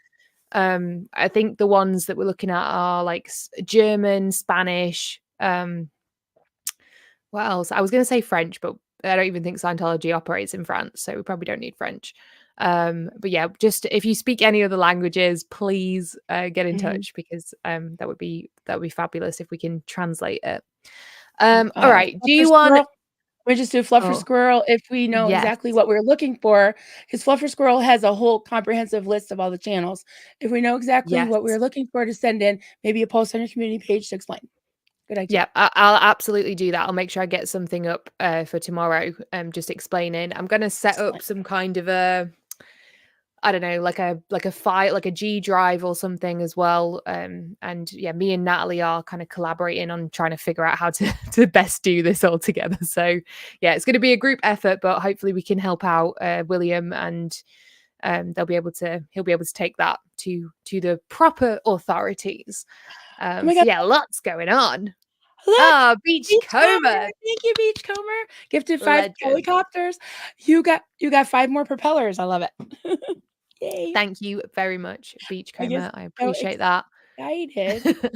I think the ones that we're looking at are like German, Spanish. What else? I was going to say French, but I don't even think Scientology operates in France, so we probably don't need French. But just if you speak any other languages, please get in touch, because that would be fabulous if we can translate it. All right. Do you want? We just do Fluffer Squirrel if we know exactly what we're looking for, because Fluffer Squirrel has a whole comprehensive list of all the channels. If we know exactly what we're looking for to send in, maybe a post on your community page to explain. Good idea. Yeah, I'll absolutely do that. I'll make sure I get something up for tomorrow, just explaining. I'm going to set up some kind of a, I don't know, like a file, like a G drive or something as well. And me and Natalie are kind of collaborating on trying to figure out how to best do this all together. So it's going to be a group effort, but hopefully we can help out William, and he'll be able to take that to the proper authorities. Oh my So god. yeah, lots going on. Look, Ah, Beachcomber, Thank you, Beachcomber. Gifted 5 legend. helicopters. You got 5 more propellers. I love it. Yay. Thank you very much, I guess Beachcomber. I so appreciate that. excited.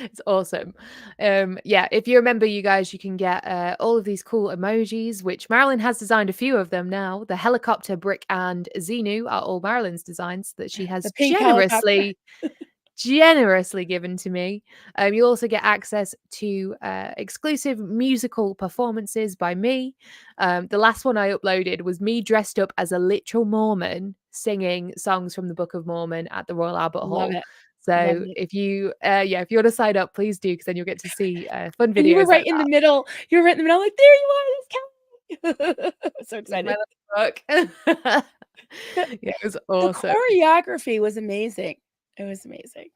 It's awesome. Yeah, if you remember, you guys, you can get all of these cool emojis, which Marilyn has designed a few of them now. The helicopter, brick, and Xenu are all Marilyn's designs that she The has pink helicopter. generously given to me. You'll also get access to exclusive musical performances by me. The last one I uploaded was me dressed up as a literal Mormon singing songs from the Book of Mormon at the Royal Albert Love Hall. it. Love So it. if you want to sign up, please do, because then you'll get to see fun And you were videos like right in the middle. You were right in the middle, like, "There you are, there's Kelly." So that with my excited. little book. The Yeah, it was the awesome. choreography was amazing. It was amazing.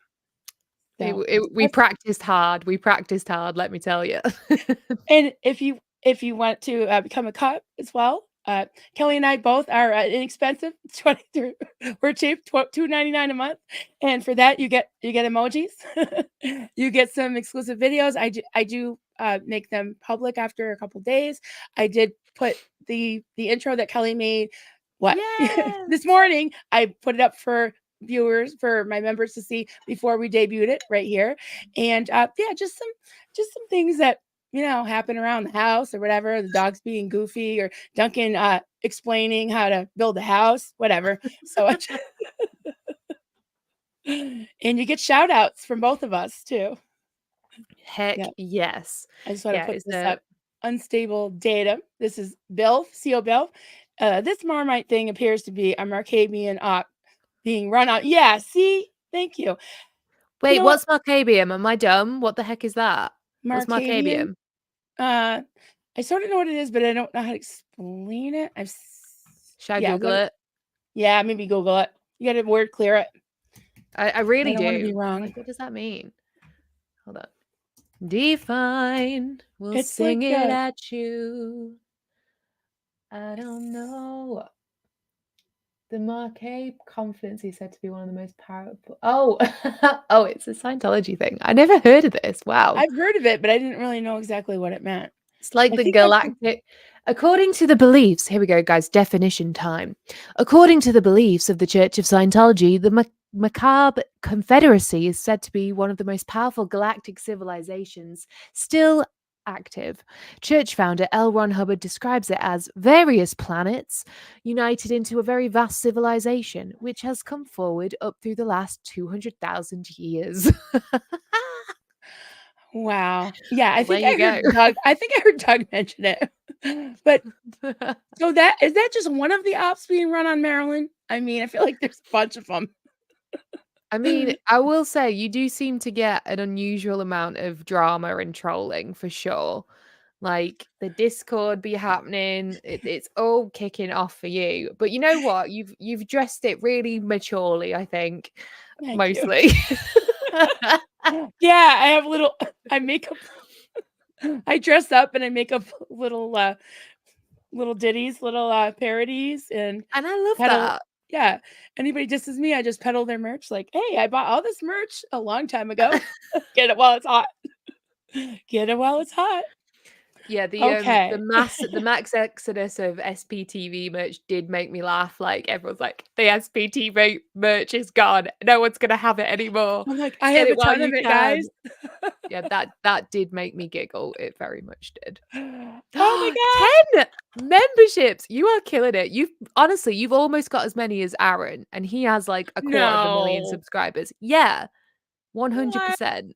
So, We practiced hard. We practiced hard, let me tell you. and if you want to become a cop as well, Kelly and I both are inexpensive. 23, we're cheap, $2.99 a month, and for that you get emojis. You get some exclusive videos. I do make them public after a couple days. I did put the intro that Kelly made. What this Yes. morning? I put it up for viewers, for my members to see before we debuted it right here, and yeah, just some things that happen around the house or whatever. The dog's being goofy, or Duncan explaining how to build a house, whatever. So, and you get shout outs from both of us too. Heck Yeah, yes. I just want to Yeah, put it's this up. Unstable data. This is Bill, CO Bill. This Marmite thing appears to be a Marcabian op being run out. Yeah, see? Thank you. You Wait, know what? what's Marcabium? Am I dumb? What the heck is that? What's Marcabian. Marcabium? I sort of know what it is, but I don't know how to explain it. Should I Yeah, Google it? yeah, maybe Google it. You got to word clear it. I I really don't want to be do. wrong. Like, what does that mean? Hold on. Define. We'll It's sing like it at you. I don't know. The Marcabe confidence is said to be one of the most powerful. Oh, oh, it's a Scientology thing. I never heard of this. Wow. I've heard of it, but I didn't really know exactly what it meant. It's like I the think I've heard. galactic. According to the beliefs, here we go, guys, definition time. According to the beliefs of the Church of Scientology, the Macabre Confederacy is said to be one of the most powerful galactic civilizations still active. Church founder L. Ron Hubbard describes it as various planets united into a very vast civilization, which has come forward up through the last 200,000 years. Wow. Yeah, Well, there you go. I think I heard Doug mention it. But so that is that just one of the ops being run on Maryland? I mean, I feel like there's a bunch of them. I mean, I will say you do seem to get an unusual amount of drama and trolling for sure. Like the Discord be happening, it's all kicking off for you. But you know what? You've dressed it really maturely, I think, Thank you. mostly. Yeah, I have I make up I dress up and I make up little ditties, little parodies, and And I love peddle. that. Yeah, anybody disses me, I just peddle their merch. Like, hey, I bought all this merch a long time ago. Get it while it's hot. Get it while it's hot. Yeah, Okay. the max exodus of SPTV merch did make me laugh. Like everyone's like, the SPTV merch is gone. No one's gonna have it anymore. I'm like, I Get have it a while ton you of it, can. guys. Yeah, that did make me giggle. It very much did. Oh my god. 10 memberships. You are killing it. You've almost got as many as Aaron, and he has like a quarter of a million No. subscribers. Yeah, What? 100%.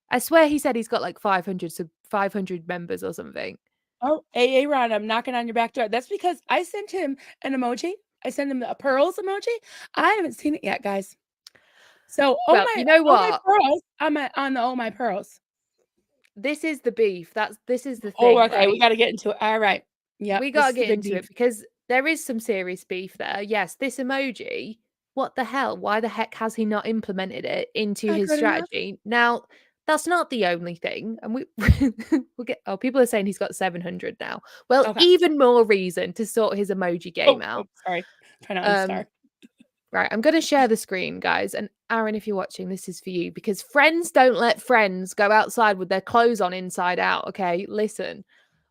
I swear he said he's got like 500 members or something. Oh, AA Ron, I'm knocking on your back door. That's because I sent him an emoji. I sent him a pearls emoji. I haven't seen it yet, guys. So, Well, you know oh my what? pearls. I'm on the oh my pearls. This is the beef. This is the Oh, thing, okay. We right? got to get into it. All right. Yep. We This gotta is the get big into beef. it because there is some serious beef there. Yes, this emoji, what the hell? Why the heck has he not implemented it into Not his good enough. strategy? Now, that's not the only thing. And we'll get people are saying he's got 700 now. Well, Okay. even more reason to sort his emoji game Oh, out. sorry. Trying to Um, unstar. Right, I'm going to share the screen, guys. And Aaron, if you're watching, this is for you because friends don't let friends go outside with their clothes on inside out. Okay, listen,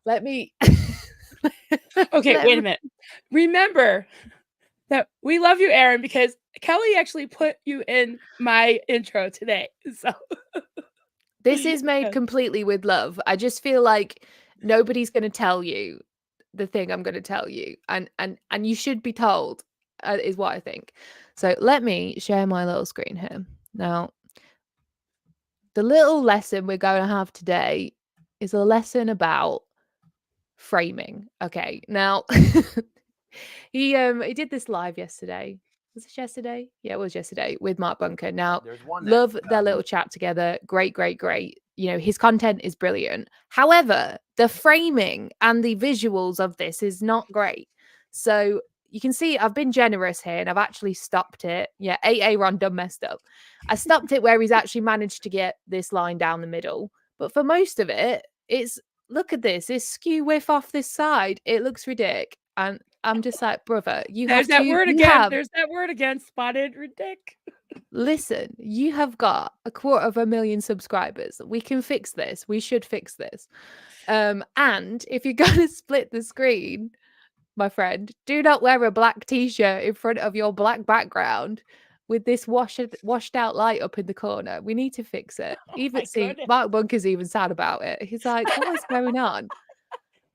let me. Okay, let wait me... a minute. Remember that we love you, Aaron, because Kelly actually put you in my intro today. So This is made completely with love. I just feel like nobody's going to tell you the thing I'm going to tell you, and you should be told. Is what I think. So let me share my little screen here now. The little lesson we're going to have today is a lesson about framing. Okay, now he did this live yesterday. Was it yesterday? Yeah, it was yesterday with Mark Bunker. Now, love their little chat together. Great, great, great. You know, his content is brilliant. However, the framing and the visuals of this is not great. So you can see I've been generous here and I've actually stopped it. Yeah, AA Ron done messed up. I stopped it where he's actually managed to get this line down the middle. But for most of it, it's look at this. It's skew whiff off this side. It looks ridiculous. And I'm just like, brother, there's that word again. There's that word again, spotted ridic. Listen, you have got 250,000 subscribers. We can fix this. We should fix this. And if you're going to split the screen, my friend, do not wear a black t-shirt in front of your black background with this washed out light up in the corner. We need to fix it. Even see, Mark Bunker's even sad about it. He's like, what is going on?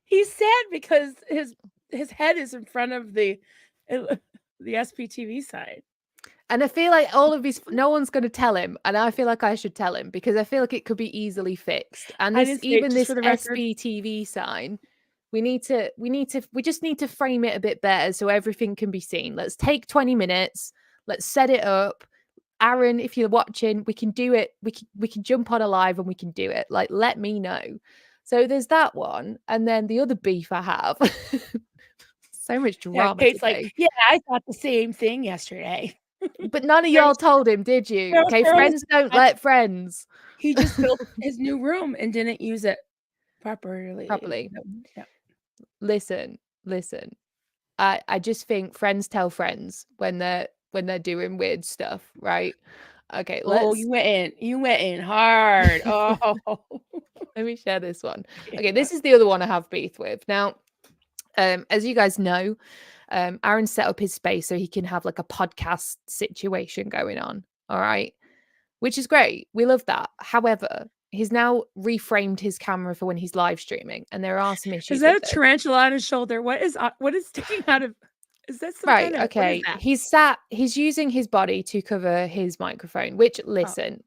He's sad because his head is in front of the SPTV side. And I feel like all of his, no one's going to tell him. And I feel like I should tell him because I feel like it could be easily fixed. And this, even this SPTV sign, we just need to frame it a bit better so everything can be seen. Let's take 20 minutes. Let's set it up. Aaron, if you're watching, we can do it. We can jump on a live and we can do it. Like, let me know. So there's that one. And then the other beef I have. So much drama. Kate's today. Like, yeah, I thought the same thing yesterday. But none of y'all told him, did you? Okay, friends don't let friends. He just built his new room and didn't use it properly. Yeah. Listen. I just think friends tell friends when they're doing weird stuff, right? Okay, let's. You went in hard. Oh, let me share this one. Okay, this is the other one I have beef with. Now, as you guys know, Aaron set up his space so he can have like a podcast situation going on. All right. Which is great. We love that. However, he's now reframed his camera for when he's live streaming, and there are some issues. Is that a tarantula on his shoulder? What is sticking out of? Is that some right? Kind of, okay. He's using his body to cover his microphone. Which, listen,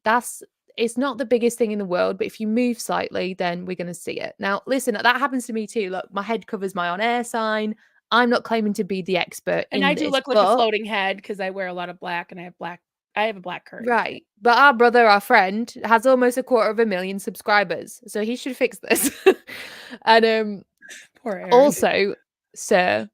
it's not the biggest thing in the world, but if you move slightly, then we're going to see it. Now, listen, that happens to me too. Look, my head covers my on-air sign. I'm not claiming to be the expert, and I do look like a floating head because I wear a lot of black, and I have a black curtain. Right. But our friend, has almost 250,000 subscribers. So he should fix this. And poor Aaron. Also, sir,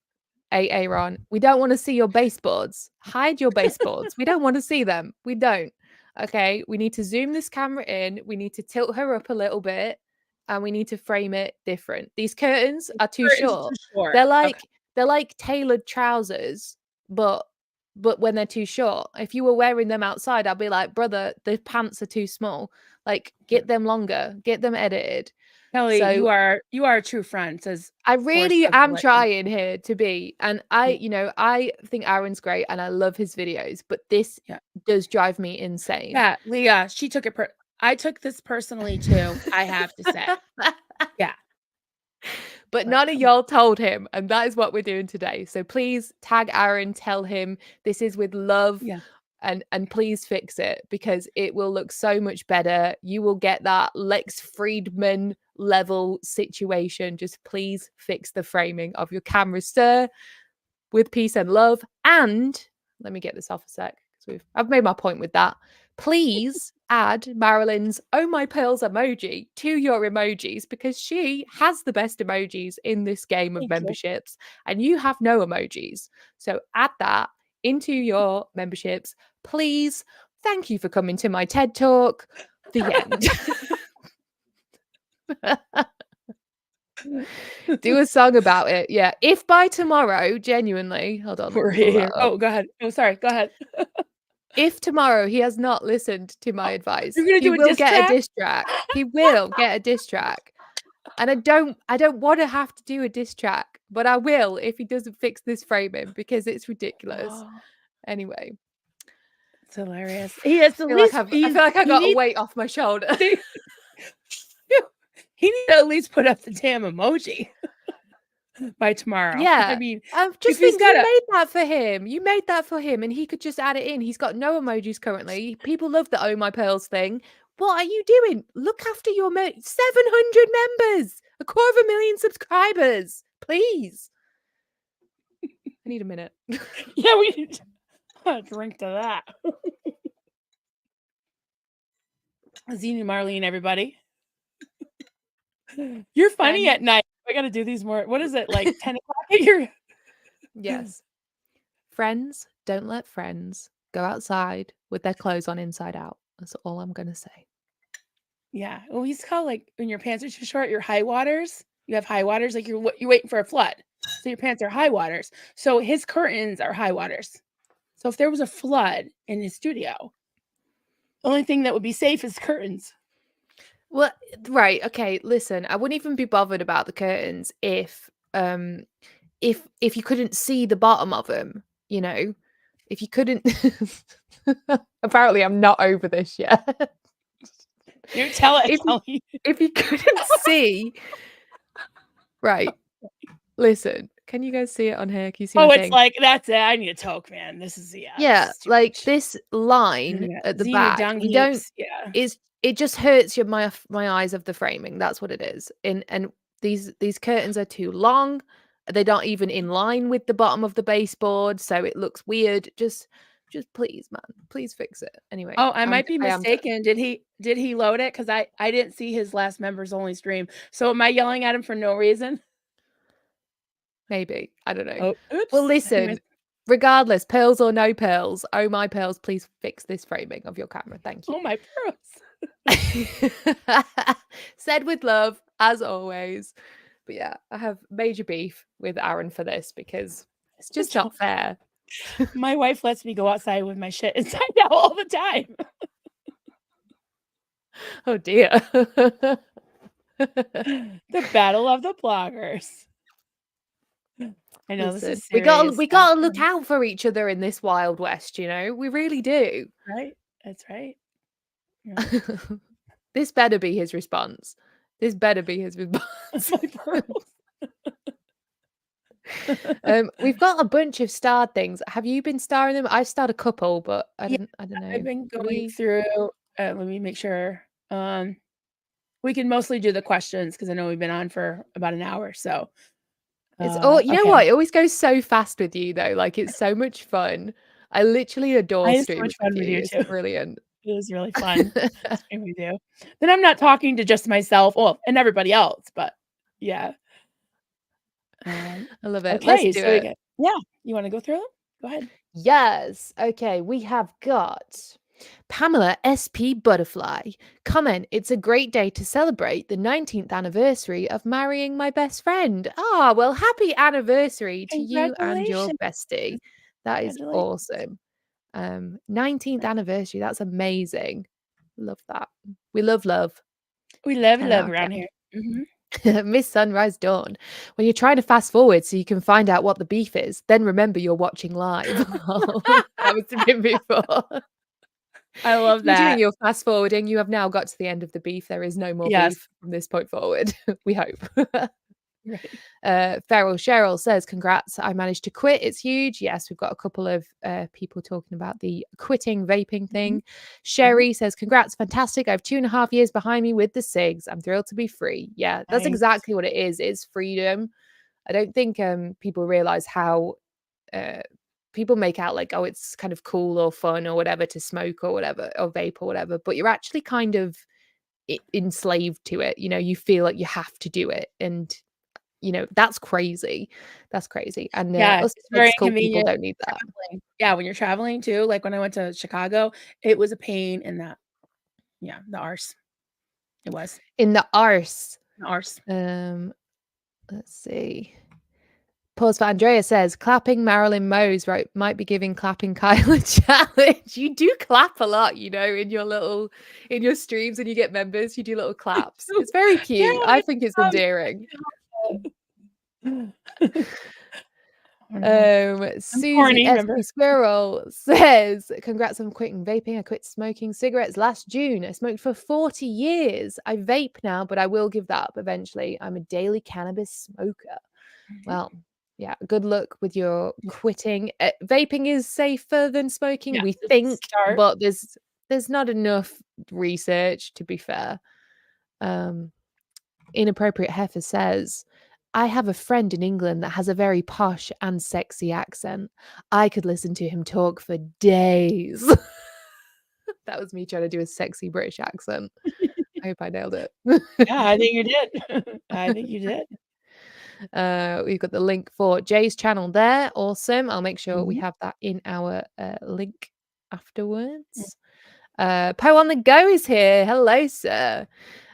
Aaron, we don't want to see your baseboards. Hide your baseboards. We don't want to see them. We don't. Okay. We need to zoom this camera in. We need to tilt her up a little bit. And we need to frame it different. These curtains are too short. They're like tailored trousers, but when they're too short. If you were wearing them outside, I'd be like, brother, the pants are too small. Like, get them longer, get them edited. Kelly, so, you are a true friend. Says I really am trying here to be, and I think Aaron's great, and I love his videos, but this does drive me insane. Yeah, Leah, she took it. I took this personally too. I have to say, yeah. But none of y'all told him, and that is what we're doing today. So please tag Aaron, tell him this is with love, and please fix it because it will look so much better. You will get that Lex Friedman level situation. Just please fix the framing of your camera, sir, with peace and love. And let me get this off a sec because I've made my point with that. Please add Marilyn's "Oh My Pearls" emoji to your emojis because she has the best emojis in this game of memberships and you have no emojis. So add that into your memberships, please. Thank you for coming to my TED Talk. The end. Do a song about it. Yeah. If by tomorrow, genuinely, hold on, let We're me pull that here. up. Oh, go ahead. Oh, sorry. Go ahead. If tomorrow he has not listened to my advice, You're gonna he do a will diss get a track? diss track. He will get a diss track. And I don't want to have to do a diss track, but I will if he doesn't fix this framing because it's ridiculous. Oh, Anyway, it's hilarious. He has the I feel like I he got a needs weight off my shoulder. he needs to at least put up the damn emoji by tomorrow. I Yeah. mean, I if just he's think got you a made that for him. You made that for him and he could just add it in. He's got no emojis currently. People love the Oh My Pearls thing. What are you doing? Look after your 700 members, 250,000 subscribers. Please. I need a minute. yeah, we need a drink to that. Zena Marlene, everybody. You're funny Friends. at night. I gotta do these more. What is it, like 10 o'clock at your Yes. Friends, don't let friends go outside with their clothes on inside out. That's all I'm going to say. Yeah. Well, he's called like when your pants are too short, your high waters. You have high waters, like you're waiting for a flood. So your pants are high waters. So his curtains are high waters. So if there was a flood in his studio, the only thing that would be safe is curtains. Well, right, okay, listen, I wouldn't even be bothered about the curtains if you couldn't see the bottom of them, you know? If you couldn't apparently I'm not over this yet. You tell it, If you, Kelly. if you couldn't see, right, listen, can you guys see it on here? Can you see my Oh, it's thing? like that's it. I need a toke, man. This is Yeah, this is too like much. this line at the Xena back, dung we don't heaps. Yeah. it just hurts my eyes of the framing. That's what it is. And these curtains are too long. They're not even in line with the bottom of the baseboard, so it looks weird. Just please, man, please fix it. Anyway, Oh, I might be I am done. mistaken. Did he load it? Because I didn't see his last members only stream. So am I yelling at him for no reason? Maybe. I don't know. Oh, oops. Well, listen, regardless, pearls or no pearls, oh my pearls, please fix this framing of your camera. Thank you. Oh my pearls. Said with love, as always. But yeah, I have major beef with Aaron for this because it's just not fair. My wife lets me go outside with my shit inside out all the time. Oh dear. The battle of the bloggers. I know this Listen, is serious. we gotta look out for each other in this Wild West, you know? We really do. Right? That's right. Yeah. This better be his response. This better be his response. My pearls. We've got a bunch of starred things. Have you been starring them? I've starred a couple, but I Yeah, don't know. I've been going through. Let me make sure. We can mostly do the questions because I know we've been on for about an hour. So It's you know okay. what? It always goes so fast with you though. Like it's so much fun. I literally adore I have so streaming much fun with with you. you It's too. brilliant. It was really fun. Stream with you. Then I'm not talking to just myself, well, and everybody else, but yeah. I love it. Let's Okay, do so we it. got yeah. You want to go through them? Go ahead. Yes. Okay, we have got Pamela SP Butterfly. Comment, it's a great day to celebrate the 19th anniversary of marrying my best friend. Ah, well, happy anniversary to you and your Congratulations. bestie. That is Congratulations. awesome. 19th anniversary. That's amazing. Love that. We love love. We love 10 love out of around here. Mhm. 10. Miss Sunrise Dawn. When you're trying to fast forward so you can find out what the beef is, then remember you're watching live. That was a bit before. I love You're doing that. your fast forwarding. You have now got to the end of the beef. There is no more Yes. beef from this point forward. We hope. Right. Feral Cheryl says, congrats. I managed to quit. It's huge. Yes, we've got a couple of people talking about the quitting vaping thing. Sherry says, congrats. Fantastic. I have 2.5 years behind me with the SIGs. I'm thrilled to be free. Yeah, that's Nice. exactly what it is. It's freedom. I don't think people realize how people make out like, oh, it's kind of cool or fun or whatever to smoke or whatever, or vape or whatever, but you're actually kind of enslaved to it. You know, you feel like you have to do it. And, you know, that's crazy. That's crazy. And Yeah, us it's very school people inconvenient don't need that. traveling. Yeah, when you're traveling too, like when I went to Chicago, it was a pain in the the arse. It was. In the arse. The arse. Let's see. Pause for Andrea says, clapping Marilyn Monroe's right might be giving clapping Kyle a challenge. You do clap a lot, in your streams and you get members, you do little claps. It's very Yeah, cute. I think it's endearing. I'm Susie corny, remember? SP Squirrel says, congrats on quitting vaping. I quit smoking cigarettes last June. I smoked for 40 years. I vape now, but I will give that up eventually. I'm a daily cannabis smoker. Well, yeah, good luck with your quitting. Vaping is safer than smoking, Yeah, we it's a think, start. but there's not enough research, to be fair. Inappropriate Heifer says, I have a friend in England that has a very posh and sexy accent. I could listen to him talk for days. That was me trying to do a sexy British accent. I hope I nailed it. Yeah, I think you did. I think you did. We've got the link for Jay's channel there. Awesome. I'll make sure we Mhm. have that in our link afterwards. Poe on the go is here. Hello, sir.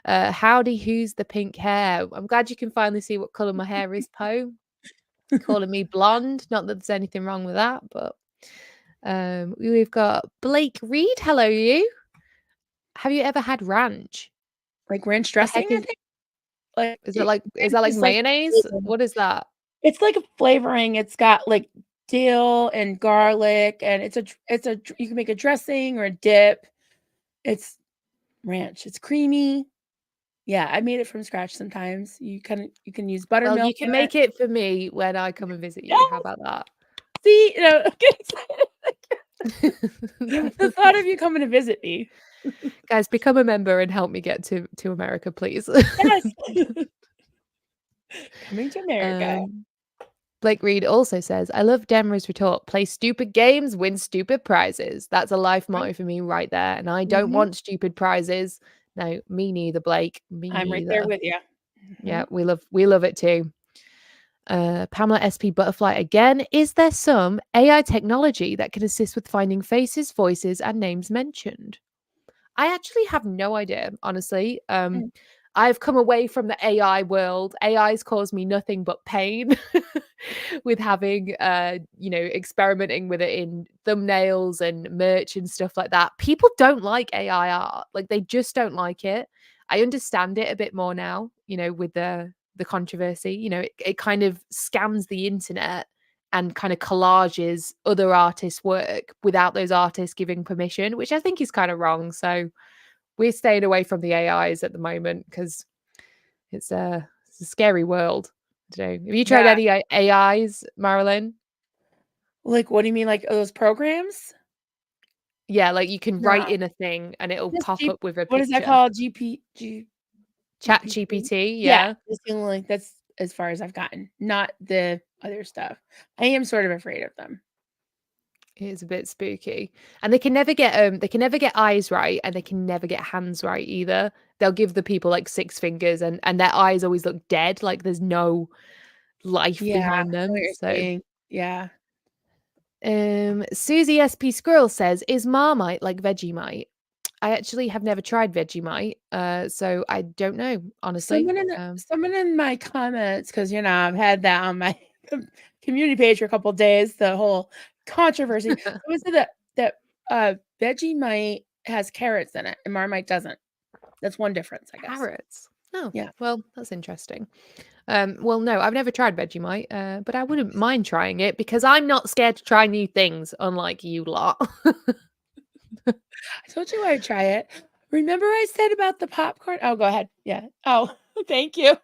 Howdy, who's the pink hair? I'm glad you can finally see what colour my hair is, Poe. Calling me blonde. Not that there's anything wrong with that, but we've got Blake Reed. Hello, you. Have you ever had ranch? Like ranch The dressing, heck I think? Like, is it that like is like mayonnaise? flavoring. What is that? It's like a flavoring. It's got, like, dill and garlic, and you can make a dressing or a dip. It's ranch. It's creamy. Yeah, I made it from scratch sometimes. You can use Well, you buttermilk can in it. make it for me when I come and visit you. How Yes! about that? See, I'm getting excited. The thought of you coming to visit me. Guys, become a member and help me get to America, please. Yes. Coming to America. Blake Reed also says, I love Demra's retort. Play stupid games, win stupid prizes. That's a life motto for me right there. And I don't Mhm. want stupid prizes. No, me neither, Blake. Me I'm right there neither. with you. Yeah, we love it too. Pamela SP Butterfly again. Is there some AI technology that can assist with finding faces, voices, and names mentioned? I actually have no idea, honestly. Mm. I've come away from the AI world. AI's caused me nothing but pain with having, experimenting with it in thumbnails and merch and stuff like that. People don't like AI art. Like they just don't like it. I understand it a bit more now, with the controversy. It kind of scans the internet and kind of collages other artists' work without those artists giving permission, which I think is kind of wrong. So we're staying away from the AIs at the moment because it's a scary world. Have you tried Yeah. any AIs, Marilyn? Like, what do you mean, like those programs? Yeah, like you can write No. in a thing and it'll Just pop up with a what is that picture. called? Chat GPT? GPT, Yeah, yeah. that's as far as I've gotten, not the other stuff. I am sort of afraid of them. It's a bit spooky. And they can never get eyes right and they can never get hands right either. They'll give the people like six fingers and their eyes always look dead, like there's no life Yeah, I behind know what them. you're So saying. Yeah. Susie SP Squirrel says, is Marmite like Vegemite? I actually have never tried Vegemite, so I don't know, honestly. Someone in my comments, 'cause, I've had that on my community page for a couple days, the whole controversy. Someone said that Vegemite has carrots in it and Marmite doesn't. That's one difference, I guess. Carrots. Oh, Yeah. well, that's interesting. Well, no, I've never tried Vegemite, but I wouldn't mind trying it because I'm not scared to try new things, unlike you lot. I told you I'd try it. Remember I said about the popcorn? Oh, go ahead. Yeah. Oh, thank you.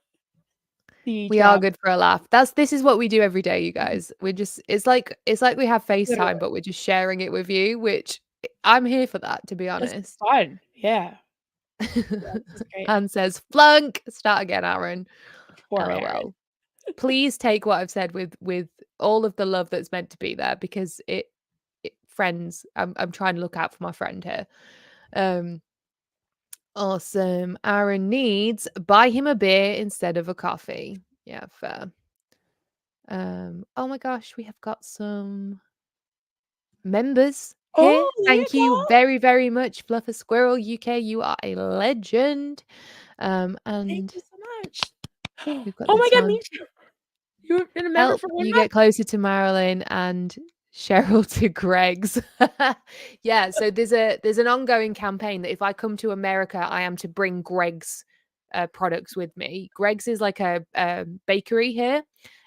The We are drop. good for a laugh. This is what we do every day, you guys. We're just it's like we have FaceTime, Literally. but we're just sharing it with you, which I'm here for that, to be It's honest. fun. Yeah. Yeah, this is great. Anne says, flunk. Start again, Aaron. Poor Aaron. LOL. Please take what I've said with all of the love that's meant to be there because friends, I'm trying to look out for my friend here. Awesome. Aaron needs buy him a beer instead of a coffee. Yeah, fair. Oh my gosh, we have got some members here. Oh, there you Thank you go. very, very much, Fluffer Squirrel UK. You are a legend. Thank And you so much. We've got Oh the my God, time. me too. You've been a member Help for 1 you month? get closer to Marilyn and Cheryl to Greg's. Yeah, so there's an ongoing campaign that if I come to America, I am to bring Greg's products with me. Greg's is like a bakery here,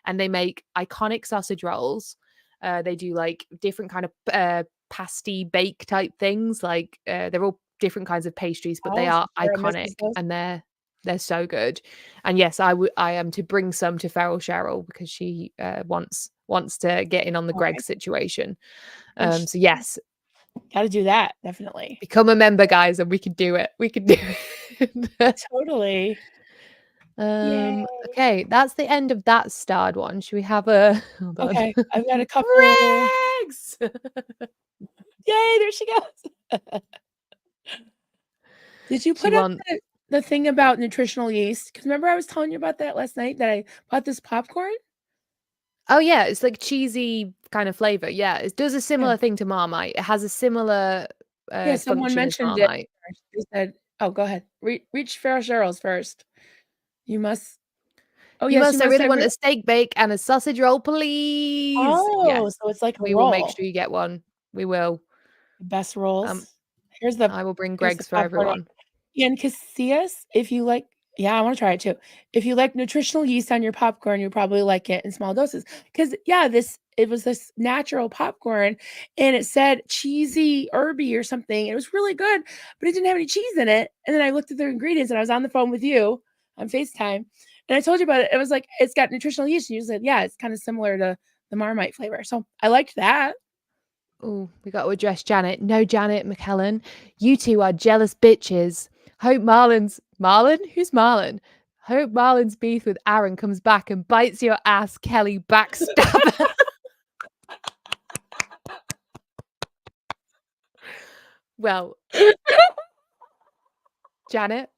and they make iconic sausage rolls. They do like different kind of pasty bake type things. Like they're all different kinds of pastries, but they Oh, so are Sarah iconic misses those? and they're so good. And yes, I am to bring some to Feral Cheryl because she wants to get in on the Okay. Greg situation. Then So yes, gotta do that, definitely. become a member, guys, and we can do it. We can do it. Totally. Yay. Okay, that's the end of that starred one. Should we have a hold on? Okay, I've got a couple. Regs! Yay, there she goes. Did you She put up wants the thing about nutritional yeast? Because remember I was telling you about that last night that I bought this popcorn? Oh yeah, it's like cheesy kind of flavor. Yeah, it does a Yeah. similar thing to Marmite. It has a similar Yeah, someone function as mentioned it. Marmite. They said, "Oh, go ahead. Reach Farrah Cheryl's first. You must." Oh, You yes, you must. I must really have want a steak bake and a sausage roll, please. Oh, Yes, so it's like a we will make roll. sure you get one. We will. The best Um, rolls. Here's I will bring the Greg's for popcorn. everyone. And Casillas, if you like yeah, I wanna try it too. If you like nutritional yeast on your popcorn, you probably like it in small doses. Because yeah, it was this natural popcorn, and it said cheesy, herby or something. It was really good, but it didn't have any cheese in it, and then I looked at the ingredients, and I was on the phone with you on FaceTime, and I told you about it. It was like, "It's got nutritional yeast," and you said, "Yeah, it's kinda similar to the Marmite flavor." So, I liked that. Oh, we got to address Janet. No, Janet McKellen. You two are jealous bitches. Hope Marlon? Who's Marlon? Hope Marlon's beef with Aaron comes back and bites your ass, Kelly backstabber. Well, Janet,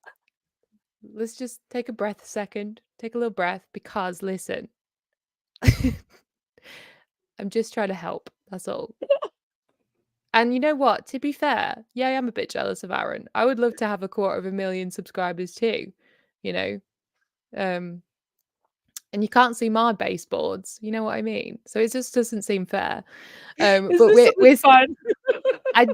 let's just take a breath a second. Take a little breath because listen, I'm just trying to help. That's all. And you know what? To be fair, yeah, I am a bit jealous of Aaron. I would love to have 250,000 subscribers too, you know. Um, and you can't see my baseboards, you know what I mean? So it just doesn't seem fair. Is But this something we're fun? I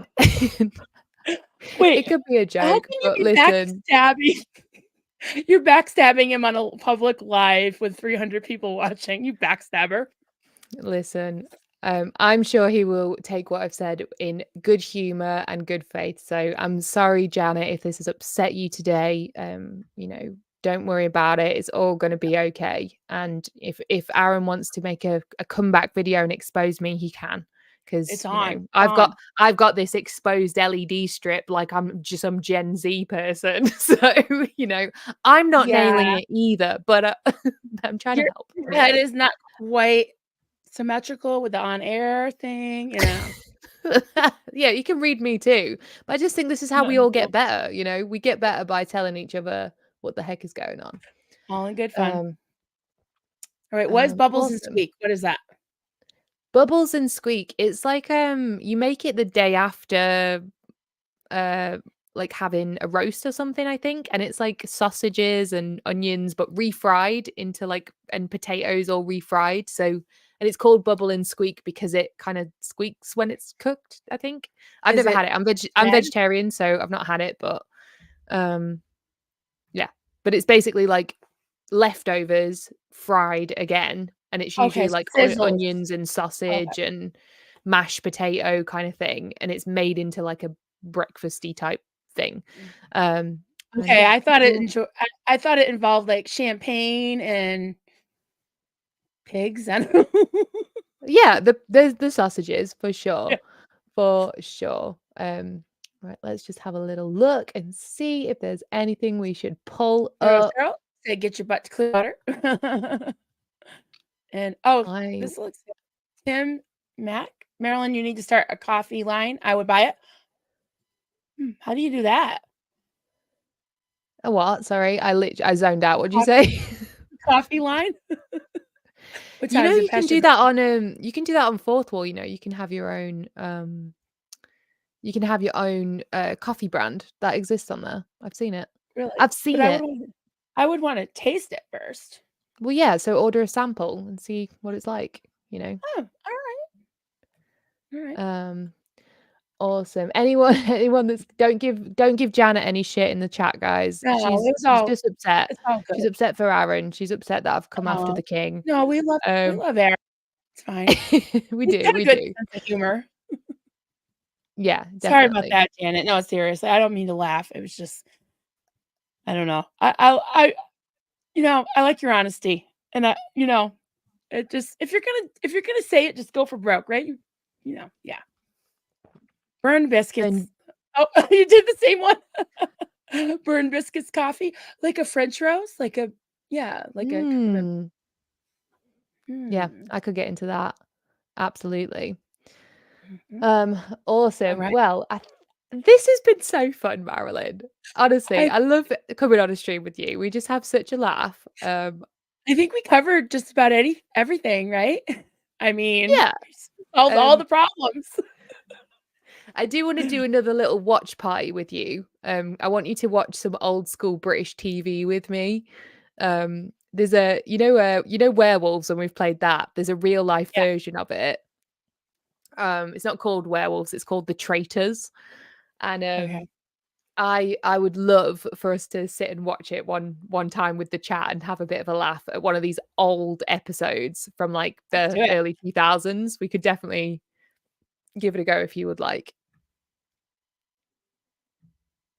Wait, it could be a how joke, can you but be listen, backstabbing? You're backstabbing him on a public live with 300 people watching, you backstabber. listen. I'm sure he will take what I've said in good humor and good faith. So I'm sorry, Janet, if this has upset you today. Don't worry about it. It's all going to be okay. And if Aaron wants to make a comeback video and expose me, he can. Because It's on, I've got this exposed LED strip like I'm just some Gen Z person. So I'm not nailing Yeah, it either, but I'm trying to your help head anyway. is not quite symmetrical with the on-air thing, Yeah, you can read me too. But I just think this is how we all get Cool. better, We get better by telling each other what the heck is going on. All in good fun. Um, Alright, what is Bubbles and awesome. Squeak? What is that? Bubbles and Squeak. It's like you make it the day after uh like having a roast or something, I think. And it's like sausages and onions, but refried into and potatoes all refried. So and it's called Bubble and Squeak because it kind of squeaks when it's cooked, I think. I've Is never it had it. I'm red? vegetarian, so I've not had it, but um yeah. But it's basically like leftovers fried again. And it's Okay, usually so like sizzles. onions and Okay. sausage and mashed potato kind of thing. And it's made into like a breakfasty type thing. And Okay, yeah, I thought it people I thought it involved, like, champagne and pigs, I don't know. yeah, the sausages for Yeah. sure. For sure. Right, let's just have a little look and see if there's anything we should pull Cheryl, up. Cheryl, say, "Get your butt to clear water." And, oh, I this looks good. Tim Mac, "Marilyn, you need to start a coffee line. I would buy it." How do you do that? a what? Sorry, I zoned out. What'd you Coffee say? coffee line? What You time know, is it you can past your do bed? that on you can do that on Fourth Wall, you can have your own coffee brand that exists on there. I've seen it. Really? I've But seen I would it. wanna I would want to taste it first. Well, yeah. So order a sample and see what it's like. You know. Oh, all right. Awesome. Anyone that's don't give Janet any shit in the chat, guys. No, She's just upset. it's all She's good. upset for Aaron. She's upset that I've come after the king. No, we love Aaron. It's fine. we He's do. got a We good do. sense of humor. Yeah, Sorry about definitely. that, Janet. No, seriously, I don't mean to laugh. It was just, I don't know. I I like your honesty, and it just if you're gonna say it, just go for broke, right? Yeah. Burn biscuits. And Oh, you did the same one. Burn biscuits, coffee, like a French roast, like a kind of yeah, I could get into that. Absolutely. Mhm. Awesome. Alright. Well, this has been so fun, Marilyn. Honestly, I love coming on a stream with you. We just have such a laugh. I think we covered just about everything, right? I mean, Yeah. we solved all the problems. I do want to do another little watch party with you. I want you to watch some old school British TV with me. There's a werewolves, and we've played that. There's a real life Yeah. version of it. It's not called Werewolves, it's called The Traitors. And Okay. I would love for us to sit and watch it one time with the chat and have a bit of a laugh at one of these old episodes from like Let's the do it. early 2000s. We could definitely give it a go if you would like.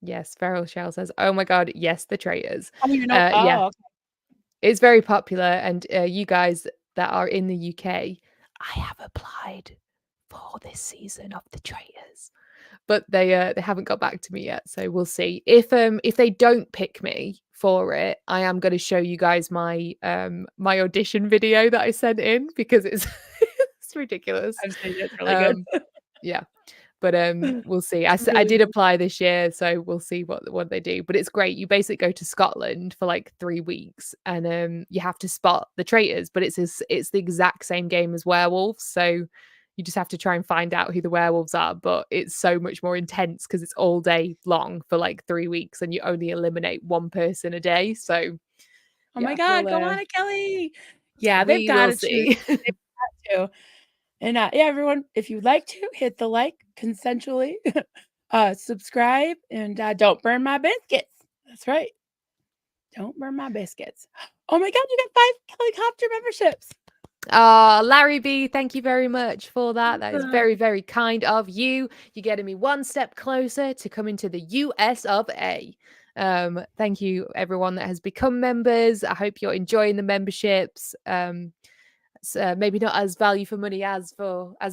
Yes, Feral Shell says, "Oh my god, yes, The Traitors." I don't even know. Yeah, Oh, okay. it's very popular, and you guys that are in the UK, I have applied for this season of The Traitors, but they haven't got back to me yet, so we'll see. If they don't pick me for it, I am going to show you guys my my audition video that I sent in because it's it's ridiculous. I'm saying it's really good. Yeah. But we'll see. I did apply this year, so we'll see what they do. But it's great. You basically go to Scotland for like 3 weeks, and you have to spot the traitors. But it's the exact same game as werewolves, so you just have to try and find out who the werewolves are. But it's so much more intense because it's all day long for like 3 weeks, and you only eliminate one person a day. So, Oh my god, go on it, Kelly. Yeah, they've we got will to choose. see. They've got to. And yeah, everyone, if you'd like to hit the like consensually, subscribe, and don't burn my biscuits. That's right. Don't burn my biscuits. Oh my god, you got 5 helicopter memberships. Larry B, thank you very much for that. That is very, very kind of you. You're getting me one step closer to coming to the US of A. Thank you, everyone that has become members. I hope you're enjoying the memberships. Maybe not as value for money as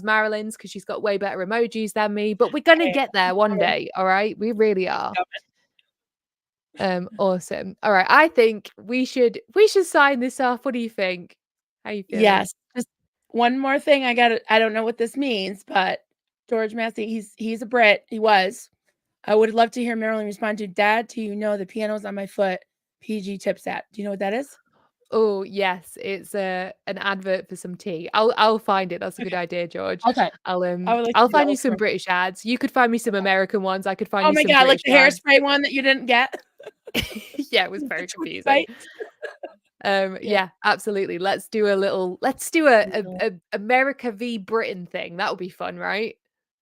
Marilyn's because she's got way better emojis than me, but we're gonna get there one day. All right, we really are. Awesome. All right, I think we should sign this off. What do you think? How you feeling? Yes. Just one more thing. I don't know what this means, but George Massey, he's a Brit. He was. I would love to hear Marilyn respond to, "Dad, do you know the piano's on my foot? PG tips at." Do you know what that is? Oh yes, it's an advert for some tea. I'll find it. That's a good idea, George. Okay. I'll find you some British ads. You could find me some American ones. I could find Oh you my some god, like British the ads. hairspray one that you didn't get? Yeah, it was very confusing. Yeah. Yeah, absolutely. Let's do a America v Britain thing. That would be fun, right?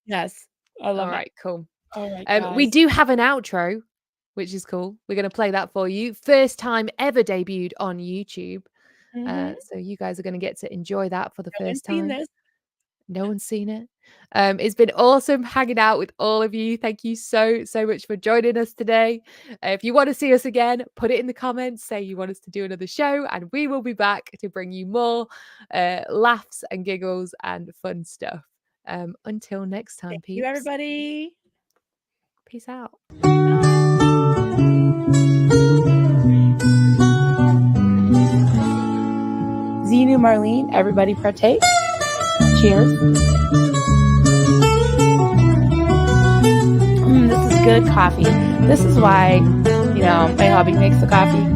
Yes. I love All it. right, cool. All right, We guys. do have an outro, which is cool. We're going to play that for you. First time ever debuted on YouTube. So you guys are going to get to enjoy that for the first time. This. No one's seen it. It's been awesome hanging out with all of you. Thank you so much for joining us today. If you want to see us again, put it in the comments. Say you want us to do another show, and we will be back to bring you more laughs and giggles and fun stuff. Until next time, Thank peeps. you, everybody. Peace out. Xenu, Marlene, everybody partake. Cheers. This is good coffee. This is why, my hubby makes the coffee.